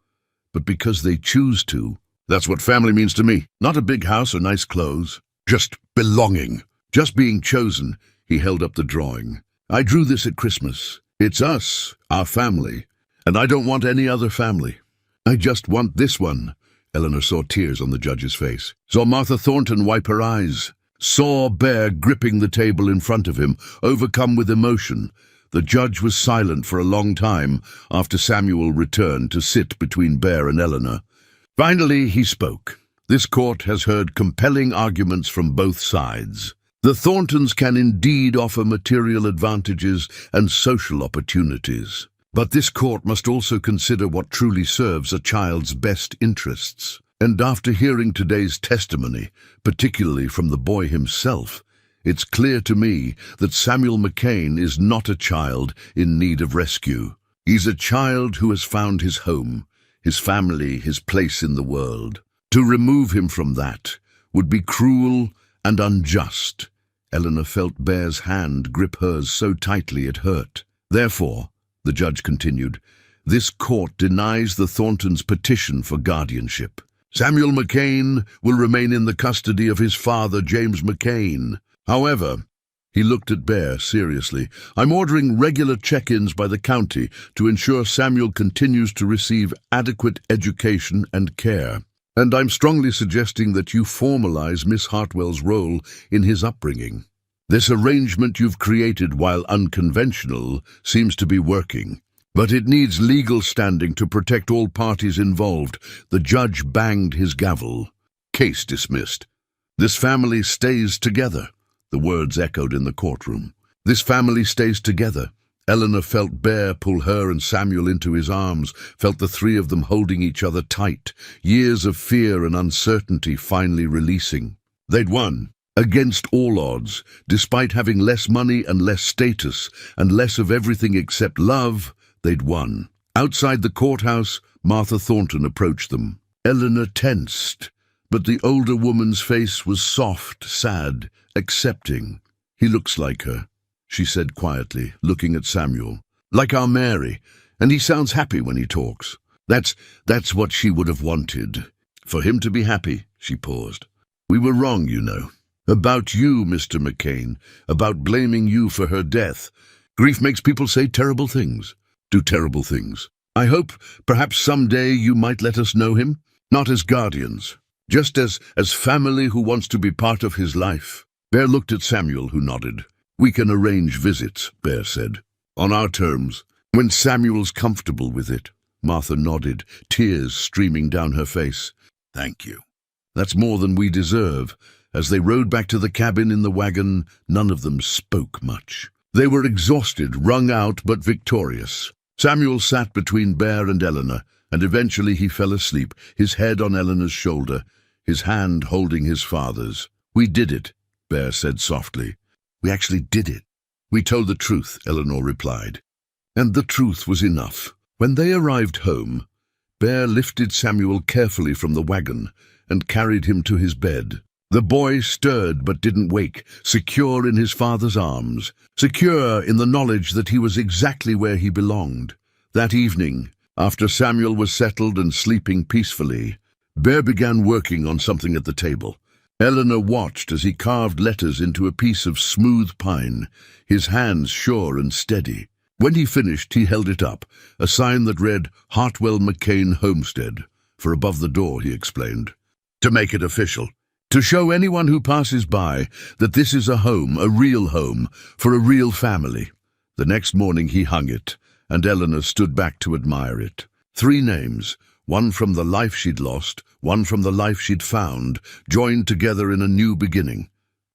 but because they choose to. That's what family means to me. Not a big house or nice clothes. Just belonging. Just being chosen." He held up the drawing. "I drew this at Christmas. It's us, our family, and I don't want any other family. I just want this one." Eleanor saw tears on the judge's face, saw Martha Thornton wipe her eyes, saw Bear gripping the table in front of him, overcome with emotion. The judge was silent for a long time after Samuel returned to sit between Bear and Eleanor. Finally, he spoke. "This court has heard compelling arguments from both sides. The Thorntons can indeed offer material advantages and social opportunities. But this court must also consider what truly serves a child's best interests. And after hearing today's testimony, particularly from the boy himself, it's clear to me that Samuel McCain is not a child in need of rescue. He's a child who has found his home, his family, his place in the world. To remove him from that would be cruel and unjust." Eleanor felt Bear's hand grip hers so tightly it hurt. "Therefore," the judge continued, "this court denies the Thorntons' petition for guardianship. Samuel McCain will remain in the custody of his father, James McCain. However," he looked at Bear seriously, "I'm ordering regular check-ins by the county to ensure Samuel continues to receive adequate education and care. And I'm strongly suggesting that you formalize Miss Hartwell's role in his upbringing." This arrangement you've created, while unconventional, seems to be working. But it needs legal standing to protect all parties involved. The judge banged his gavel. Case dismissed. This family stays together. The words echoed in the courtroom. This family stays together. Eleanor felt Bear pull her and Samuel into his arms, felt the three of them holding each other tight, years of fear and uncertainty finally releasing. They'd won. Against all odds, despite having less money and less status, and less of everything except love, they'd won. Outside the courthouse, Martha Thornton approached them. Eleanor tensed, but the older woman's face was soft, sad, accepting. "He looks like her," she said quietly, looking at Samuel. "Like our Mary, and he sounds happy when he talks. That's what she would have wanted. For him to be happy," she paused. "We were wrong, you know. About you, Mr. McCain, about blaming you for her death. Grief makes people say terrible things, do terrible things. I hope perhaps someday you might let us know him, not as guardians, just as family who wants to be part of his life." Bear looked at Samuel, who nodded. "We can arrange visits," Bear said. "On our terms, when Samuel's comfortable with it." Martha nodded, tears streaming down her face. "Thank you. That's more than we deserve." As they rode back to the cabin in the wagon, none of them spoke much. They were exhausted, wrung out, but victorious. Samuel sat between Bear and Eleanor, and eventually he fell asleep, his head on Eleanor's shoulder, his hand holding his father's. "We did it," Bear said softly. "We actually did it." "We told the truth," Eleanor replied. And the truth was enough. When they arrived home, Bear lifted Samuel carefully from the wagon and carried him to his bed. The boy stirred but didn't wake, secure in his father's arms, secure in the knowledge that he was exactly where he belonged. That evening, after Samuel was settled and sleeping peacefully, Bear began working on something at the table. Eleanor watched as he carved letters into a piece of smooth pine, his hands sure and steady. When he finished, he held it up, a sign that read Hartwell McCain Homestead, for above the door, he explained. "To make it official. To show anyone who passes by that this is a home, a real home, for a real family." The next morning he hung it, and Eleanor stood back to admire it. 3 names, one from the life she'd lost, one from the life she'd found, joined together in a new beginning.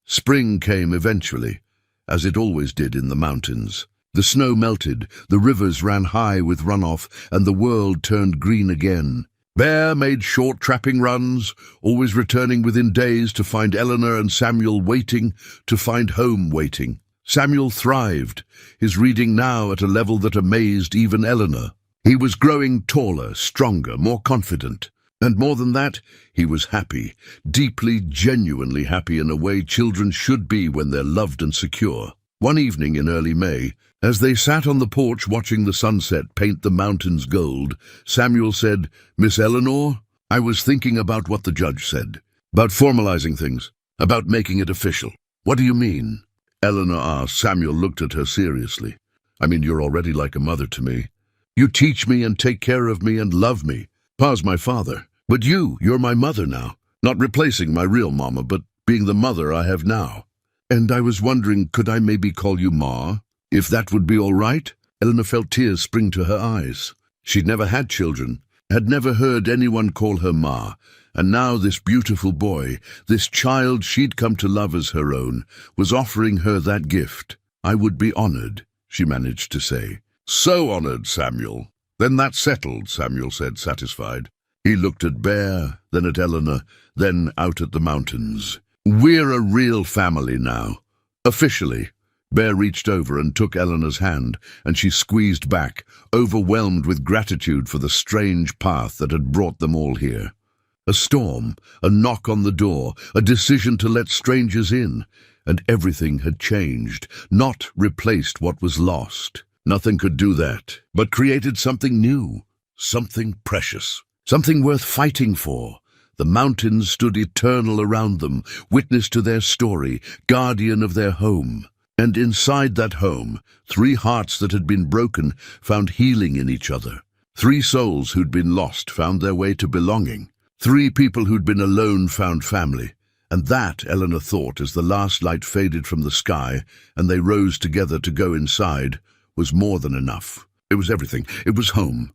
Spring came eventually, as it always did in the mountains. The snow melted, the rivers ran high with runoff, and the world turned green again. Bear made short trapping runs, always returning within days to find Eleanor and Samuel waiting, to find home waiting. Samuel thrived, his reading now at a level that amazed even Eleanor. He was growing taller, stronger, more confident. And more than that, he was happy, deeply, genuinely happy in a way children should be when they're loved and secure. One evening in early May, as they sat on the porch watching the sunset paint the mountains gold, Samuel said, "Miss Eleanor, I was thinking about what the judge said, about formalizing things, about making it official." "What do you mean?" Eleanor asked. Samuel looked at her seriously. "I mean, you're already like a mother to me. You teach me and take care of me and love me. Pa's my father. But you're my mother now, not replacing my real mama, but being the mother I have now. And I was wondering, could I maybe call you Ma? If that would be all right?" Eleanor felt tears spring to her eyes. She'd never had children, had never heard anyone call her Ma, and now this beautiful boy, this child she'd come to love as her own, was offering her that gift. "I would be honored," she managed to say. "So honored, Samuel." "Then that's settled," Samuel said, satisfied. He looked at Bear, then at Eleanor, then out at the mountains. "We're a real family now. Officially." Bear reached over and took Eleanor's hand, and she squeezed back, overwhelmed with gratitude for the strange path that had brought them all here. A storm, a knock on the door, a decision to let strangers in, and everything had changed, not replaced what was lost. Nothing could do that, but created something new, something precious, something worth fighting for. The mountains stood eternal around them, witness to their story, guardian of their home. And inside that home, 3 hearts that had been broken found healing in each other. 3 souls who'd been lost found their way to belonging. 3 people who'd been alone found family. And that, Eleanor thought, as the last light faded from the sky and they rose together to go inside, was more than enough. It was everything. It was home.